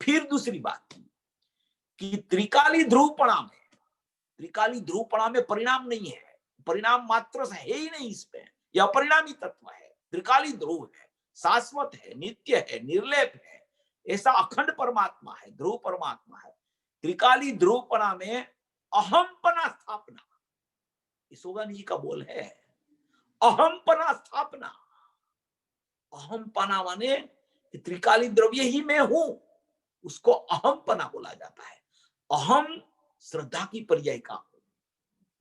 फिर दूसरी बात कि त्रिकाली ध्रुवपणा में, त्रिकाली ध्रुवपणा में परिणाम नहीं है, परिणाम मात्र है ही नहीं इसमें, यह अपरिणामी तत्व है, त्रिकाली ध्रुव है, शाश्वत है, नित्य है, निर्लेप है, ऐसा अखंड परमात्मा है, ध्रुव परमात्मा है। त्रिकाली ध्रुवपणा में अहमपना स्थापना, सोगानी जी का बोल है, अहमपना स्थापना। अहमपना माने त्रिकाली द्रव्य ही मैं हूं, उसको अहमपना बोला जाता है। अहम श्रद्धा की पर्याय का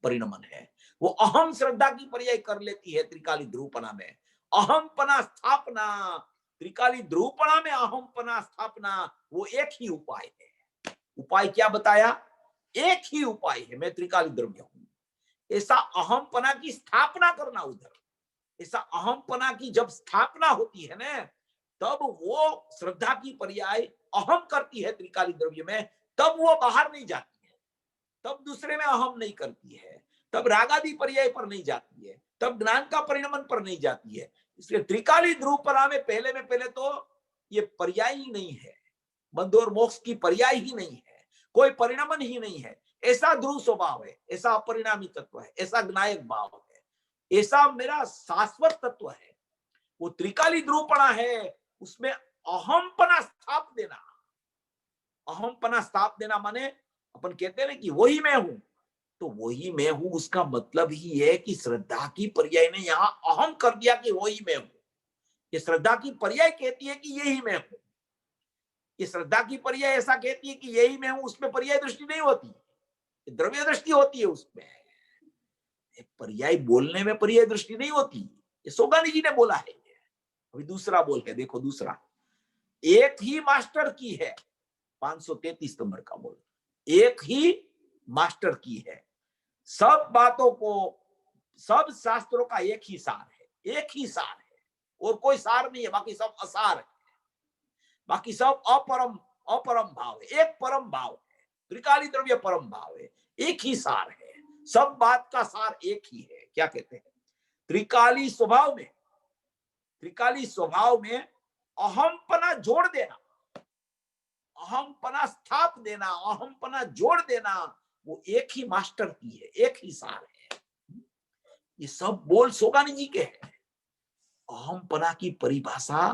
परिणमन है, वो अहम श्रद्धा की पर्याय कर लेती है त्रिकाली ध्रुवपना में। अहमपना स्थापना, त्रिकाली ध्रुवपना में अहमपना स्थापना, वो एक ही उपाय है। उपाय क्या बताया? एक ही उपाय है, मैं त्रिकाली द्रव्य हूं, ऐसा अहमपना की स्थापना करना। उधर ऐसा अहमपना की जब स्थापना होती है ना, तब वो श्रद्धा की पर्याय अहम करती है त्रिकाली द्रव्य में, तब वो बाहर नहीं जाती है, तब दूसरे में अहम नहीं करती है, तब रागादि पर्याय पर नहीं जाती है, तब ज्ञान का परिणमन पर नहीं जाती है। इसलिए त्रिकाली ध्रुवपना में पहले तो ये पर्याय ही नहीं है, बंध और मोक्ष की पर्याय ही नहीं है, कोई परिणमन ही नहीं है, ऐसा ध्रुव स्वभाव है, ऐसा अपरिणामी तत्व है, ऐसा ज्ञायक भाव है, ऐसा मेरा शाश्वत तत्व है। वो त्रिकाली ध्रुवपणा है, उसमें अहमपना स्थाप देना। अहमपना स्थाप देना माने अपन कहते हैं ना कि वही मैं हूं, तो वही मैं हूं, उसका मतलब ही है कि श्रद्धा की पर्याय ने यहां अहम कर दिया कि वही मैं हूं। ये श्रद्धा की पर्याय कहती है कि यही मैं हूं, ये श्रद्धा की पर्याय ऐसा कहती है कि यही मैं हूं, उसमें पर्याय दृष्टि नहीं होती, द्रव्य दृष्टि होती है उसमें। पर्याय बोलने में पर्याय दृष्टि नहीं होती, ये सोगानी जी ने बोला है। अभी दूसरा बोल है, देखो दूसरा, एक ही मास्टर की है, 533 नंबर का बोल। एक ही मास्टर की है, सब बातों को, सब शास्त्रों का एक ही सार है, एक ही सार है, और कोई सार नहीं है, बाकी सब असार है, बाकी सब अपरम अपरम भाव है। एक परम भाव है, त्रिकाली द्रव्य परम भाव है, एक ही सार है, सब बात का सार एक ही है। क्या कहते हैं? त्रिकाली स्वभाव में, त्रिकाली स्वभाव में अहमपना जोड़ देना, अहमपना स्थाप देना, अहमपना जोड़ देना, वो एक ही मास्टर की है, एक ही सार है। ये सब बोल सोगानी जी के हैं। अहमपना की परिभाषा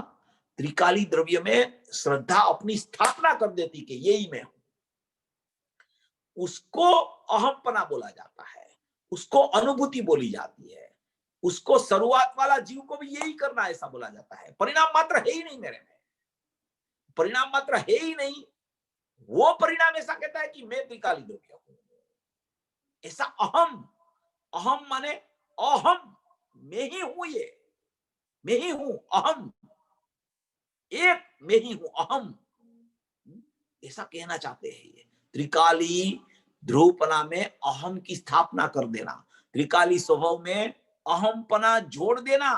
त्रिकाली द्रव्य में श्रद्धा अपनी स्थापना कर देती कि यही मैं हूं, उसको अहमपना बोला जाता है, उसको अनुभूति बोली जाती है, उसको शुरुआत वाला जीव को भी यही करना ऐसा बोला जाता है। परिणाम मात्र है ही नहीं मेरे में, परिणाम मात्र है ही नहीं, वो परिणाम ऐसा कहता है कि मैं त्रिकाली द्रव्य हूं। ऐसा अहम, अहम माने अहम, मैं ही हूं, ये मैं ही हूं, अहम, एक मैं ही हूं, अहम, ऐसा कहना चाहते हैं ये। त्रिकाली ध्रुवपना में अहम की स्थापना कर देना, त्रिकाली स्वभाव में अहमपना जोड़ देना,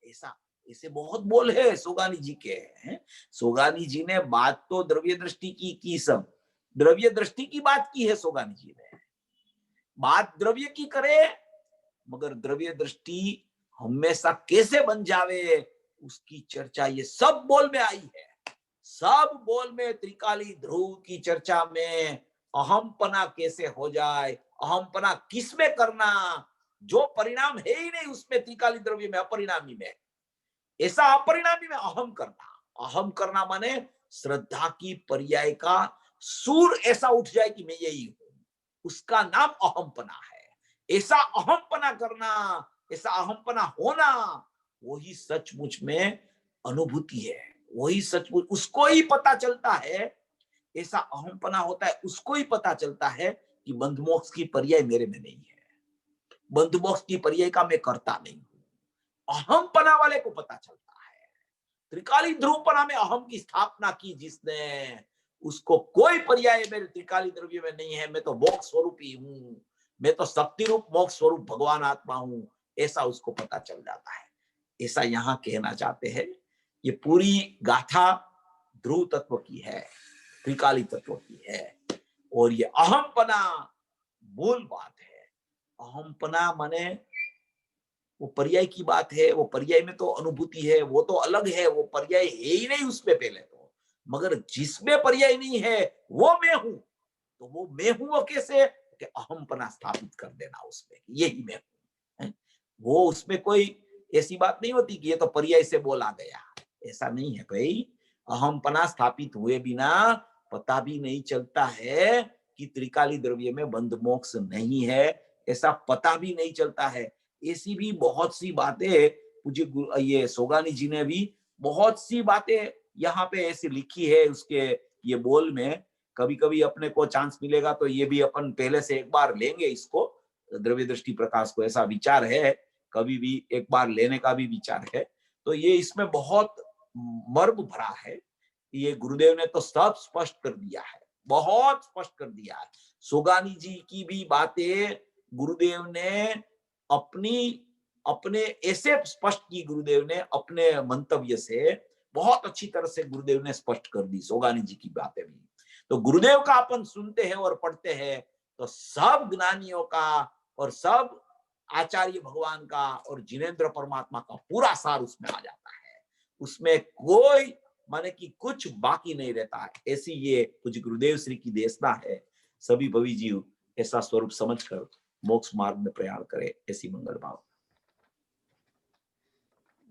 ऐसा ऐसे बहुत बोल है सोगानी जी के हैं। सोगानी जी ने बात तो द्रव्य दृष्टि की सब द्रव्य दृष्टि की बात की है सोगानी जी ने, बात द्रव्य की करे, मगर द्रव्य दृष्टि हमेशा कैसे बन जावे उसकी चर्चा ये सब बोल में आई है। सब बोल में त्रिकाली ध्रुव की चर्चा में अहमपना कैसे हो जाए, अहमपना किसमें करना, जो परिणाम है ही नहीं उसमें, त्रिकाली द्रव्य में, अपरिणामी में, ऐसा अपरिणामी में अहम करना। अहम करना माने श्रद्धा की पर्याय का सूर ऐसा उठ जाए कि मैं यही हूं, उसका नाम अहमपना है। ऐसा अहमपना करना, ऐसा अहमपना होना, वही सचमुच में अनुभूति है, वही सचमुच, उसको ही पता चलता है। ऐसा अहमपना होता है, उसको ही पता चलता है कि बंध मोक्ष की पर्याय मेरे में नहीं है, बंध मोक्ष की पर्याय का मैं करता नहीं हूं। अहमपना वाले को पता चलता है। त्रिकाली ध्रुवपना में अहम की स्थापना की जिसने, उसको कोई पर्याय मेरे त्रिकाली द्रव्य में नहीं है, मैं तो मोक्ष स्वरूप ही हूं, मैं तो शक्ति रूप मोक्ष स्वरूप भगवान आत्मा हूं, ऐसा उसको पता चल जाता है। ऐसा यहां कहना चाहते हैं। ये पूरी गाथा ध्रुव तत्व की है, त्रिकाली तत्व की है, और ये अहमपना मूल बात है। अहमपना माने वो पर्याय की बात है, वो पर्याय में तो अनुभूति है, वो तो अलग है, वो पर्याय है ही नहीं उसमें पहले तो, मगर जिसमें पर्याय नहीं है वो मैं हूं, तो वो मैं हूं वो कैसे, कि अहमपना स्थापित कर देना उसमें, यही मैं हूं। वो उसमें कोई ऐसी बात नहीं होती कि ये तो पर्याय से बोला गया, ऐसा नहीं है भाई। अहमपना स्थापित हुए बिना पता भी नहीं चलता है कि त्रिकाली द्रव्य में बंध मोक्ष नहीं है, ऐसा पता भी नहीं चलता है। ऐसी भी बहुत सी बातें पूज्य ये सोगानी जी ने भी बहुत सी बातें यहाँ पे ऐसी लिखी है उसके ये बोल में। कभी कभी अपने को चांस मिलेगा तो ये भी अपन पहले से एक बार लेंगे इसको, द्रव्य दृष्टि प्रकाश को, ऐसा विचार है, कभी भी एक बार लेने का भी विचार है। तो ये इसमें बहुत मर्म भरा है, ये गुरुदेव ने तो सब स्पष्ट कर दिया है, बहुत स्पष्ट कर दिया है। सोगानी जी की भी बातें गुरुदेव ने अपने ऐसे स्पष्ट की, गुरुदेव ने अपने मंतव्य से बहुत अच्छी तरह से गुरुदेव ने स्पष्ट कर दी सोगानी जी की बातें भी। तो गुरुदेव का अपन सुनते हैं और पढ़ते हैं तो सब ज्ञानियों का और सब आचार्य भगवान का और जिनेन्द्र परमात्मा का पूरा सार उसमें आ जाता है, उसमें कोई माने कि कुछ बाकी नहीं रहता है। ऐसी ये कुछ गुरुदेव श्री की देशना है। सभी भवी जीव ऐसा स्वरूप समझकर मोक्ष मार्ग में प्रयाण करे, ऐसी मंगल भाव।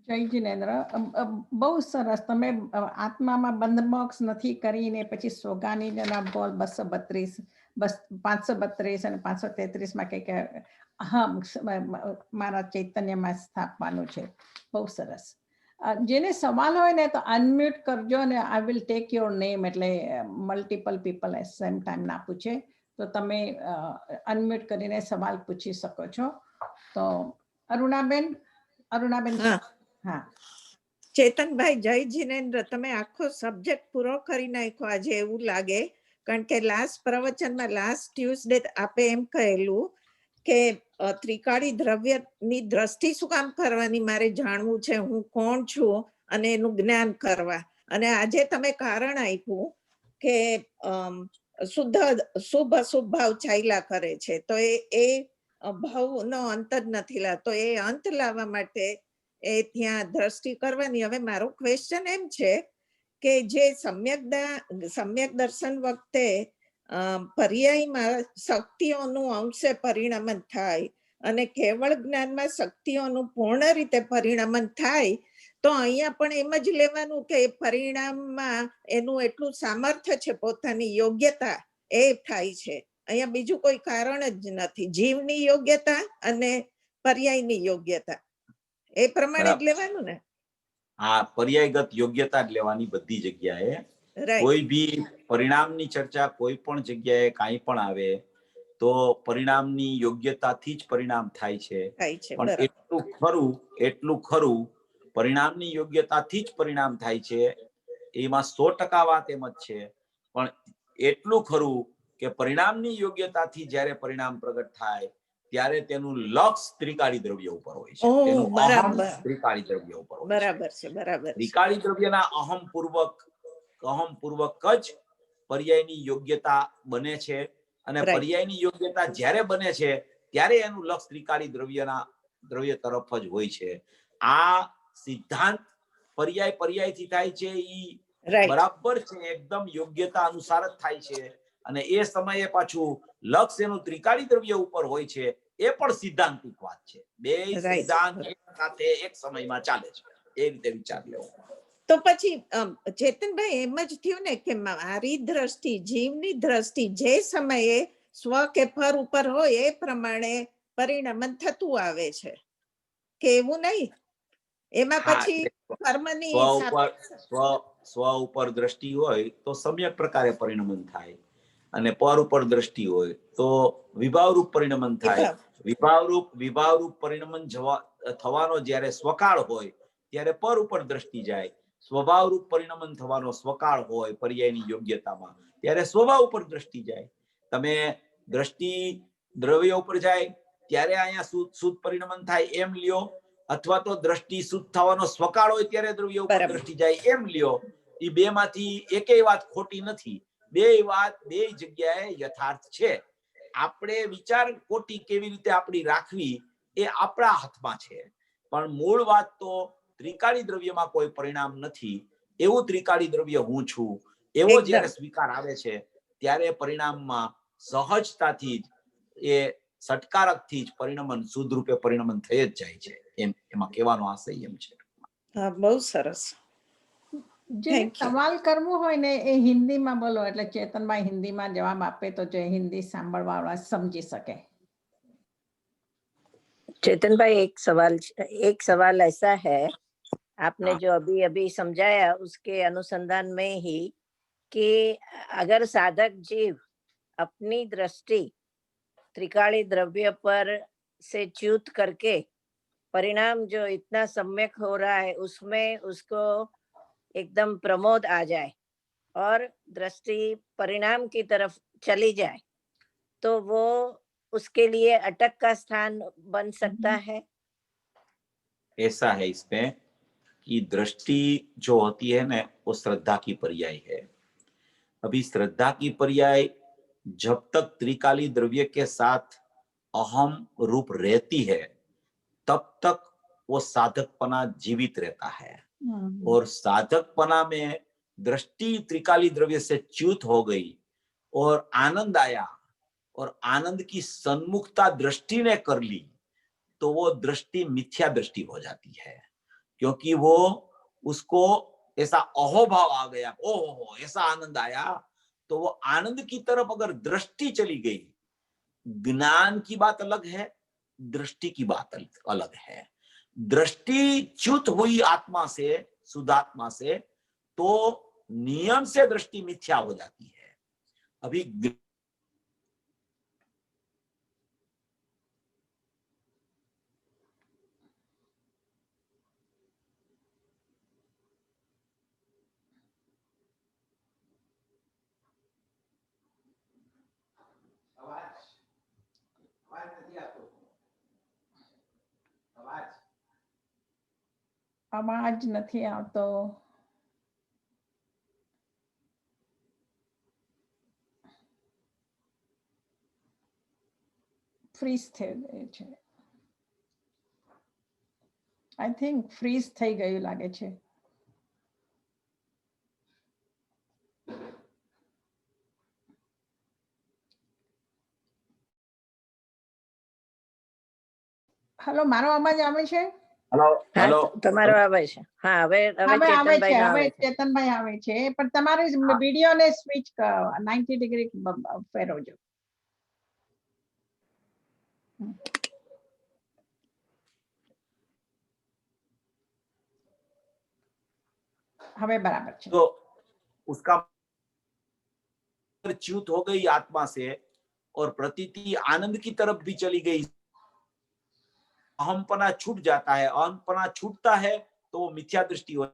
जय जिनेन्द्र। बहुत सरस। તમે આત્મામાં બંધ મોક્ષ નથી કરીને પછી સોગાનીના બોલ 232 બસ 532 અને 533 માં કે અહમ મારા ચૈતન્યમાં સ્થાપવાનું છે. બહુ સરસ. જેને સવાલ હોય ને તો અનમ્યુટ કરજો ને I will take your name, એટલે multiple people at same time ના પૂછે તો તમે અનમ્યુટ કરીને સવાલ પૂછી શકો છો. તો અરુણાબેન, હા. હા. ચેતનભાઈ, જય જીનેન્દ્ર, તમે આખો સબ્જેક્ટ પૂરો કરી નાખ્યો આજે એવું લાગે, કારણ કે લાસ્ટ પ્રવચનમાં લાસ્ટ ટ્યુઝડે આપે એમ કહેલું કે ત્રિકાળી દ્રવ્યની દ્રષ્ટિ શું કામ કરવાની, મારે જાણવું છે હું કોણ છું અને એનું જ્ઞાન કરવા. અને આજે તમે કારણ આપ્યું કે શુભ અશુભ ભાવ ચાલ્યા કરે છે, તો એ ભાવનો અંત જ નથી લાવતો. એ અંત લાવવા માટે એ ત્યાં દ્રષ્ટિ કરવાની. હવે મારો ક્વેશ્ચન એમ છે કે જે સમ્યક દર્શન વખતે પર્યાયમાં શક્તિઓનું અંશે પરિણમન થાય અને કેવળ જ્ઞાનમાં શક્તિઓનું પૂર્ણ રીતે પરિણમન થાય, તો અહીંયા પણ એમ જ લેવાનું કે પરિણામમાં એનું એટલું સામર્થ્ય છે, પોતાની યોગ્યતા એ થાય છે. અહીંયા બીજું કોઈ કારણ જ નથી. જીવની યોગ્યતા અને પર્યાયની યોગ્યતા એ પ્રમાણે જ લેવાનું ને. હા, પર્યાયગત યોગ્યતા જ લેવાની બધી જગ્યાએ. કોઈ બી પરિણામની ચર્ચા કોઈ પણ જગ્યાએ કાંઈ પણ આવે તો પરિણામની યોગ્યતાથી જ પરિણામ થાય છે. પણ એટલું ખરું પરિણામની યોગ્યતાથી જ પરિણામ થાય છે, એમાં 100% વાત એમ જ છે. પણ એટલું ખરું કે પરિણામની યોગ્યતાથી જ્યારે પરિણામ પ્રગટ થાય ત્યારે તેનું લક્ષ ત્રિકાળી દ્રવ્ય ઉપર હોય છે, તેનું અહમ ત્રિકાળી દ્રવ્ય ઉપર હોય છે. બરાબર છે, બરાબર. ત્રિકાળી દ્રવ્યના અહમ પૂર્વક જ પર્યાયની યોગ્યતા બને છે, અને પર્યાયની યોગ્યતા જ્યારે બને છે ત્યારે એનું લક્ષ ત્રિકાળી દ્રવ્ય તરફ જ હોય છે. આ સિદ્ધાંત પર્યાયથી થાય છે, ઈ બરાબર છે, એકદમ યોગ્યતા અનુસાર જ થાય છે. અને એ સમયે પાછું લક્ષ એનું ત્રિકાળી દ્રવ્ય ઉપર હોય છે, એ પણ સિદ્ધાંતિક વાત છે. બે સિદ્ધાંત સાથે એક સમયમાં ચાલે છે, એ રીતે વિચાર લેવો. તો પછી ચેતનભાઈ એમ જ થયું ને કે મારી દ્રષ્ટિ, જીવની દ્રષ્ટિ જે સમયે સ્વ કે પર ઉપર હોય એ પ્રમાણે પરિણમન થતું આવે છે, કે એવું નહીં? એમાં પછી કર્મની સ્વ ઉપર દ્રષ્ટિ હોય તો સમ્યક પ્રકારે પરિણમન થાય, અને પર ઉપર દ્રષ્ટિ હોય તો વિભાવરૂપ પરિણમન થાય. વિભાવરૂપ પરિણમન થવાનો જ્યારે સ્વકાળ હોય ત્યારે પર ઉપર દ્રષ્ટિ જાય. સ્વભાવરૂપ પરિણમન થવાનો સ્વકાળ હોય પર્યાયની યોગ્યતામાં ત્યારે સ્વભાવ ઉપર દ્રષ્ટિ જાય. તમે દ્રષ્ટિ દ્રવ્ય ઉપર જાય ત્યારે અહીંયા શુદ્ધ પરિણમન થાય એમ લ્યો, અથવા તો દ્રષ્ટિ શુદ્ધ થવાનો સ્વકાળ હોય ત્યારે દ્રવ્ય ઉપર દ્રષ્ટિ જાય એમ લ્યો. એ બે માંથી એકેય વાત ખોટી નથી. બે વાત બે જગ્યાએ યથાર્થ છે. આપણે વિચાર કોટી કેવી રીતે આપણી રાખવી એ આપણા હાથમાં છે. પણ મૂળ વાત તો ત્રિકાળી દ્રવ્યમાં કોઈ પરિણામ નથી, એવું ત્રિકાળી દ્રવ્ય હું છું એવો જ્યારે સ્વીકાર આવે છે ત્યારે પરિણામમાં સહજતાથી જ એ સટકારકથી જ પરિણમન શુદ્ધ રૂપે પરિણમન થઈ જ જાય છે. એમાં કહેવાનો આશય એમ છે. બહુ સરસ. જે સવાલ કરવો હોય ને એ હિન્દીમાં બોલો, એટલે ચેતનભાઈ હિન્દીમાં જવાબ આપે તો જે હિન્દી સાંભળવા વાળા સમજી શકે. चेतन भाई, एक सवाल ऐसा है, आपने जो अभी अभी समझाया उसके अनुसंधान में ही, कि अगर साधक जीव अपनी दृष्टि त्रिकाली द्रव्य पर से च्युत करके परिणाम जो इतना सम्यक हो रहा है उसमें उसको एकदम प्रमोद आ जाए और दृष्टि परिणाम की तरफ चली जाए, तो वो उसके लिए अटक का स्थान बन सकता है। ऐसा है इसमें कि दृष्टि जो होती है ना वो श्रद्धा की पर्याय है. अभी श्रद्धा की पर्याय जब तक त्रिकाली द्रव्य के साथ अहम रूप रहती है तब तक वो साधकपना जीवित रहता है. और साधकपना में दृष्टि त्रिकाली द्रव्य से च्युत हो गई और आनंद आया और आनंद की सन्मुखता दृष्टि ने कर ली, तो वो दृष्टि मिथ्या दृष्टि हो जाती है. क्योंकि वो उसको ऐसा अहोभाव आ गया, ओहो ऐसा आनंद आया, तो वो आनंद की तरफ अगर दृष्टि चली गई, ज्ञान की बात अलग है, दृष्टि की बात अलग है. दृष्टि च्युत हुई आत्मा से, शुद्धात्मा से, तो नियम से दृष्टि मिथ्या हो जाती है. अभी અવાજ નથી આવતો. ફ્રીઝ થઈ ગયું છે. આઈ થિંક ફ્રીઝ થઈ ગયું લાગે છે. હેલો, મારો અવાજ આવે છે? હેલો હા હેલો તમારો આવે છે. હા હવે હવે હવે આવે છે, ચેતનભાઈ નો હવે આવે છે. ચેતનભાઈ આવે છે, પણ તમારે વિડીયોને સ્વિચ 90 ડિગ્રી ફેરવજો. હવે બરાબર છે. तो उसका च्युत हो गई आत्मा से और प्रतीति आनंद की तरफ भी चली गई, अहमपना छूट जाता है। अहमपना छूटता है तो वो मिथ्या दृष्टि हो,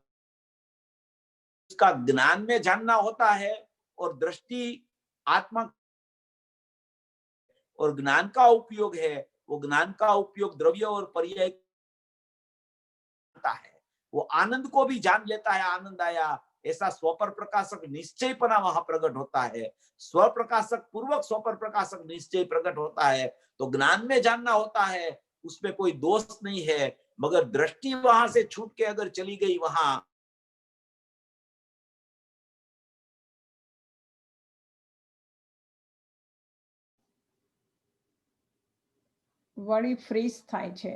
उसका ज्ञान में जानना होता है और दृष्टि आत्मा और ज्ञान का उपयोग है, वो ज्ञान का उपयोग द्रव्य और पर्याय है। वो आनंद को भी जान लेता है, आनंद आया ऐसा स्वपर प्रकाशक निश्चयपना वहां प्रकट होता है। स्व प्रकाशक पूर्वक स्वपर प्रकाशक निश्चय प्रकट होता है। तो ज्ञान में जानना होता है, उसमें कोई दोष नहीं है, मगर दृष्टि वहां से छूट के अगर चली गई वहां વળી ફ્રીઝ થાય છે.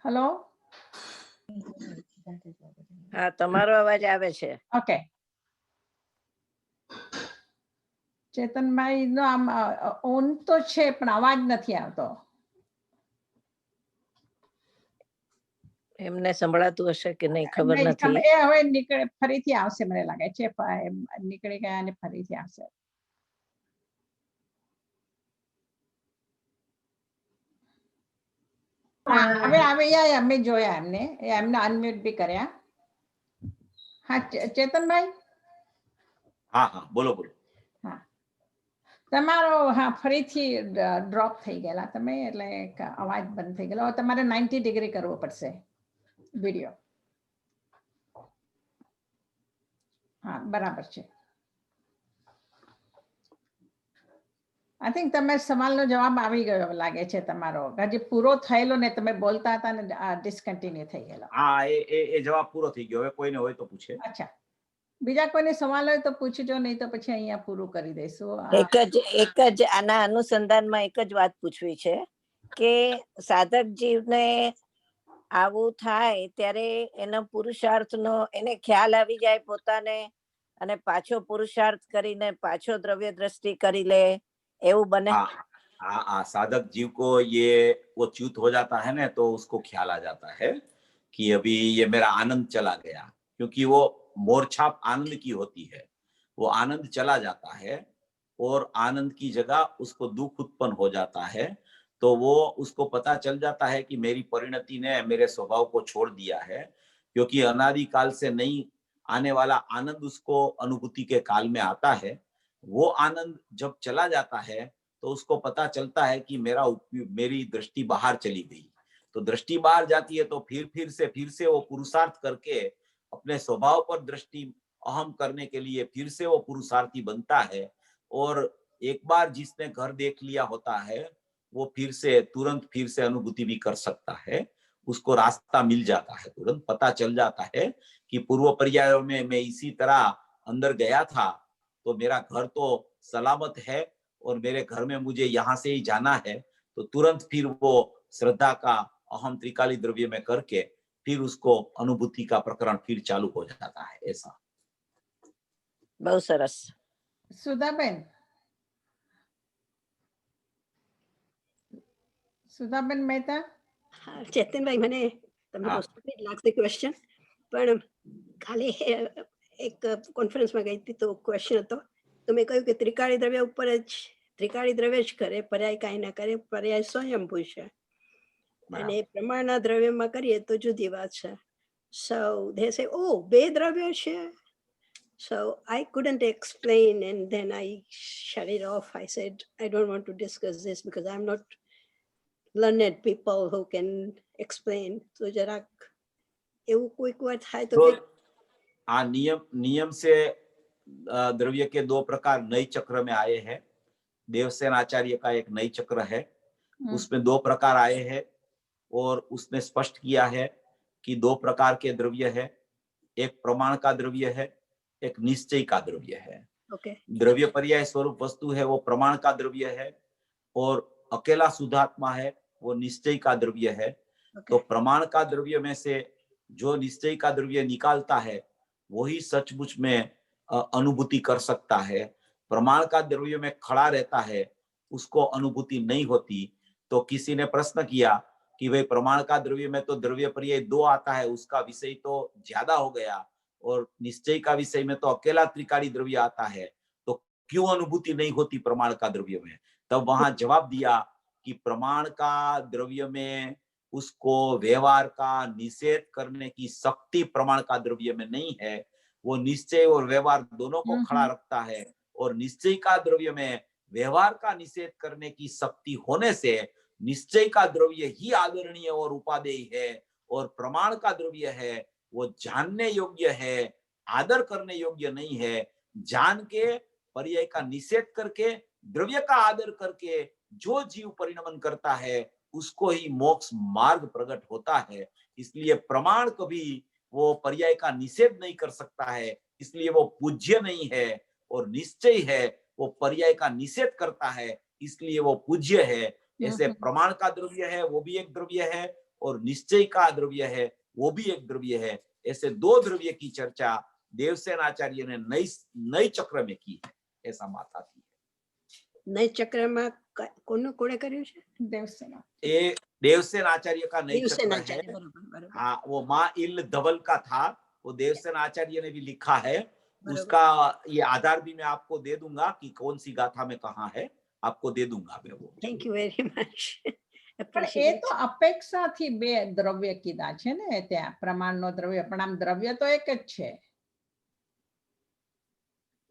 હેલો, હા તમારો અવાજ આવે છે. ઓકે. ચેતનભાઈ નો આમ ઓન તો છે પણ અવાજ નથી આવતો. એમને સંભળાતું હશે કે નહીં ખબર નથી. એ હવે નીકળે, ફરીથી આવશે મને લાગે છે. નીકળી ગયા અને ફરીથી આવશે. હવે આવે અમે જોયા એમને, એમને અનમ્યુટ બી કર્યા. હા ચેતનભાઈ. हाँ हाँ बोलो बोलो। હા તમારો, હા ફરીથી ડ્રોપ થઈ ગયેલા તમે, એટલે અવાજ બંધ થઈ ગયેલો. તમારે 90 ડિગ્રી કરવો પડશે વિડીયો. હા બરાબર છે. આઈ થિંક તમે સવાલનો જવાબ આવી ગયો લાગે છે તમારો. હજી પૂરો થયેલો ને તમે બોલતા હતા ને ડિસકન્ટિન્યુ થઈ ગયેલો. हाँ ये जवाब पूरो थी गयो। હવે કોઈને હોય તો પૂછે। અચ્છા, બીજા કોઈને સવાલ હોય તો પૂછજો, નહીં તો પછી અહીંયા પૂરું કરી દઈશું. એક જ આના અનુસંધાનમાં એક જ વાત પૂછવી છે કે સાધક જીવને આવું થાય ત્યારે એનો પુરુષાર્થનો એને ખ્યાલ આવી જાય પોતાને, અને પાછો પુરુષાર્થ કરીને પાછો દ્રવ્ય દ્રષ્ટિ કરી લે, એવું બને? हाँ हाँ, साधक जीव को ये वो च्युत हो जाता है ना, तो उसको ख्याल आ जाता है कि अभी ये मेरा आनंद चला गया, क्योंकि वो मोरछाप आनंद की होती है। वो आनंद चला जाता है और आनंद की जगह उसको दुख उत्पन्न हो जाता है। तो वो उसको पता चल जाता है कि मेरी परिणति ने मेरे स्वभाव को छोड़ दिया है, क्योंकि अनादि काल से नहीं आने वाला आनंद उसको अनुभूति के काल में आता है। वो आनंद जब चला जाता है तो उसको पता चलता है कि मेरी दृष्टि बाहर चली गई। तो दृष्टि बाहर जाती है तो फिर से वो पुरुषार्थ करके अपने स्वभाव पर दृष्टि अहम करने के लिए फिर से वो पुरुषार्थी बनता है। और एक बार जिसने घर देख लिया होता है वो तुरंत फिर से अनुभूति भी कर सकता है। उसको रास्ता मिल जाता है, तुरंत पता चल जाता है कि पूर्व पर्यायों में मैं इसी तरह अंदर गया था, तो मेरा घर तो सलामत है और मेरे घर में मुझे यहाँ से ही जाना है। तो तुरंत फिर वो श्रद्धा का अहम त्रिकाली द्रव्य में करके फिर उसको अनुभूति का प्रकरण फिर चालू हो जाता है। ऐसा બહુ સરસ. સુધાબેન, સુધાબેન મહેતા. ચેતનભાઈ, મને તમારો સ્ટુપિડ લાગશે ક્વેશ્ચન, પણ કાલે એક કોન્ફરન્સમાં ગઈ હતી તો ક્વેશ્ચન હતો, તો મેં કહ્યું કે ત્રિકાળી દ્રવ્ય ઉપર જ ત્રિકાળી દ્રવ્ય જ કરે, પર્યાય કાંઈ ના કરે, પર્યાય સ્વયંભૂ છે, અને પ્રમાણના દ્રવ્યમાં કરીએ તો જુદી વાત છે. સો ધે સે ઓ બે દ્રવ્ય છે, So I couldn't explain, and then I shut it off. I said, I don't want to discuss this because I'm not learned people who can explain. So જરાક એવું કોઈક વાર થાય તો तो नियम से द्रव्य के दो प्रकार नई चक्र में आए हैं। देवसेन आचार्य का एक नई चक्र है, उसमें दो प्रकार आए हैं और उसने स्पष्ट किया है कि दो प्रकार के द्रव्य है, एक प्रमाण का द्रव्य है, एक निश्चय का द्रव्य है। Okay. द्रव्य पर्याय स्वरूप वस्तु है वो प्रमाण का द्रव्य है और अकेला शुद्धात्मा है वो निश्चय का द्रव्य है। Okay. तो प्रमाण का द्रव्य में से जो निश्चय का द्रव्य निकालता है वही सचमुच में अनुभूति कर सकता है। प्रमाण का द्रव्य में खड़ा रहता है उसको अनुभूति नहीं होती। तो किसी ने प्रश्न किया कि भाई प्रमाण का द्रव्य में तो द्रव्य पर्याय दो आता है, उसका विषय तो ज्यादा हो गया और निश्चय का विषय में तो अकेला त्रिकाली द्रव्य आता है, तो क्यों अनुभूति नहीं होती प्रमाण का द्रव्य में? तब वहां जवाब दिया कि प्रमाण का द्रव्य में उसको व्यवहार का निषेध करने की शक्ति प्रमाण का द्रव्य में नहीं है। वो निश्चय और व्यवहार दोनों को खड़ा रखता है और निश्चय का द्रव्य में व्यवहार का निषेध करने की शक्ति होने से निश्चय का द्रव्य ही आदरणीय और उपादेय है और प्रमाण का द्रव्य है वो जानने योग्य है, आदर करने योग्य नहीं है। जान के पर्याय का निषेध करके द्रव्य का आदर करके जो जीव परिणमन करता है उसको ही मोक्ष मार्ग प्रकट होता है। इसलिए प्रमाण कभी वो पर्याय का निषेध नहीं कर सकता है, इसलिए वो पूज्य नहीं है। और निश्चय है वो पर्याय का निषेध करता है, इसलिए वो पूज्य है। ऐसे प्रमाण का द्रव्य है वो भी एक द्रव्य है और निश्चय का द्रव्य है वो भी एक द्रव्य है। ऐसे दो द्रव्य की चर्चा देवसेन आचार्य ने नई चक्र में की है, ऐसा बात आती है। नई चक्र में कोने કર્યું છે? देवसेन आचार्य का नई चक्र है। बरोबर। हाँ, वो माँ इल धवल का था, वो देवसेन आचार्य ने भी लिखा है। उसका ये आधार भी मैं आपको दे दूंगा कि कौन सी गाथा में कहाँ है, आपको दे दूंगा मैं वो। Thank you very much. પણ એ તો અપેક્ષાથી બે દ્રવ્ય કીધા છે ને ત્યાં, પ્રમાણનો દ્રવ્ય, પણ આમ દ્રવ્ય તો એક જ છે।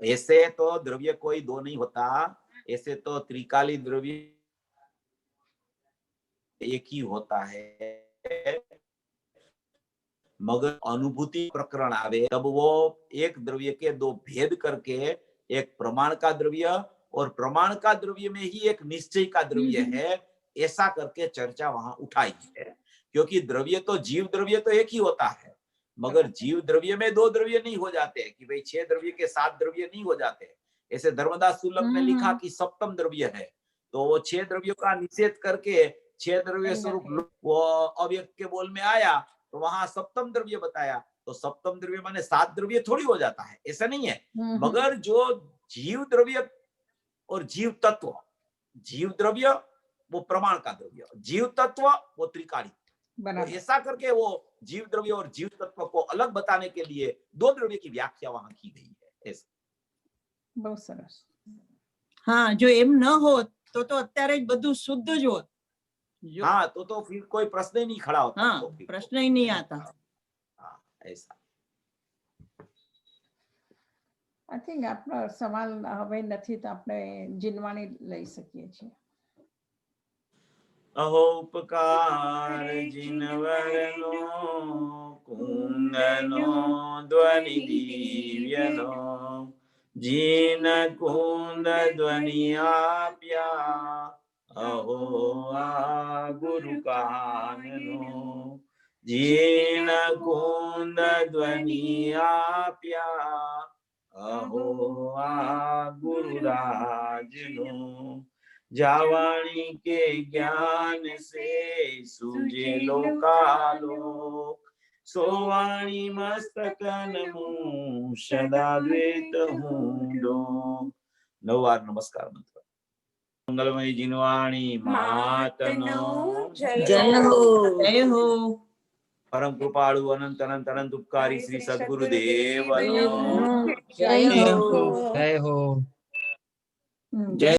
ऐसे तो द्रव्य कोई दो नहीं होता, ऐसे तो त्रिकाली द्रव्य एक ही होता है। मगर अनुभूति प्रकरण आवे तब वो एक द्रव्य के दो भेद करके एक प्रमाण का द्रव्य और प्रमाण का द्रव्य में ही एक निश्चय का द्रव्य है, ऐसा करके चर्चा वहां उठाई है। क्योंकि द्रव्य तो जीव द्रव्य तो एक ही होता है, मगर जीव द्रव्य में दो द्रव्य नहीं हो जाते कि भाई 6 द्रव्य के 7 द्रव्य नहीं हो जाते। ऐसे धर्मदास सुलभ ने लिखा कि सप्तम द्रव्य है, तो वो 6 द्रव्यों का निषेध करके 6 द्रव्य स्वरूप वो अव्यक्त के बोल में आया तो वहां सप्तम द्रव्य बताया। तो सप्तम द्रव्य माने 7 द्रव्य थोड़ी हो जाता है, ऐसा नहीं है। मगर जो जीव द्रव्य और जीव तत्व, जीव द्रव्य वो प्रमाण का द्रव्य, जीव तत्व वो त्रिकाली, तो ऐसा करके वो जीव द्रव्य और जीव तत्व को अलग बताने के लिए दो द्रव्य की व्याख्या वहां की गई है। ऐसा बहुत सरस। हाँ, जो एम न होत तो અત્યારે જ બધું શુદ્ધ જ હોત। हाँ, तो फिर कोई प्रश्न ही नहीं खड़ा होता। हाँ, प्रश्न ही नहीं आता। हाँ, ऐसा। आई थिंक आपनो सवाल હવે નથી તો આપણે જીનવાણી લઈ શકીએ છીએ। अहो उपकार जिनवरनो कुंदनो ध्वनि दिव्यनो जीन कुंद ध्वनि आप्या अहो आ गुरु काननो जीन कुंद ध्वनि आप्या अहो आ गुरु राजनो जावाणी के ज्ञान से सूझे लोकालोक सोवाणी मस्तकन मुँह सदा द्वैत हुंडो। नववार नमस्कार मंत्र। मंगलमय जिनवाणी मातनो जय हो, जय हो। परम कृपाळु अनंत अनंत अनंत उपकारी श्री सद्गुरुदेव जय हो, जय हो। जय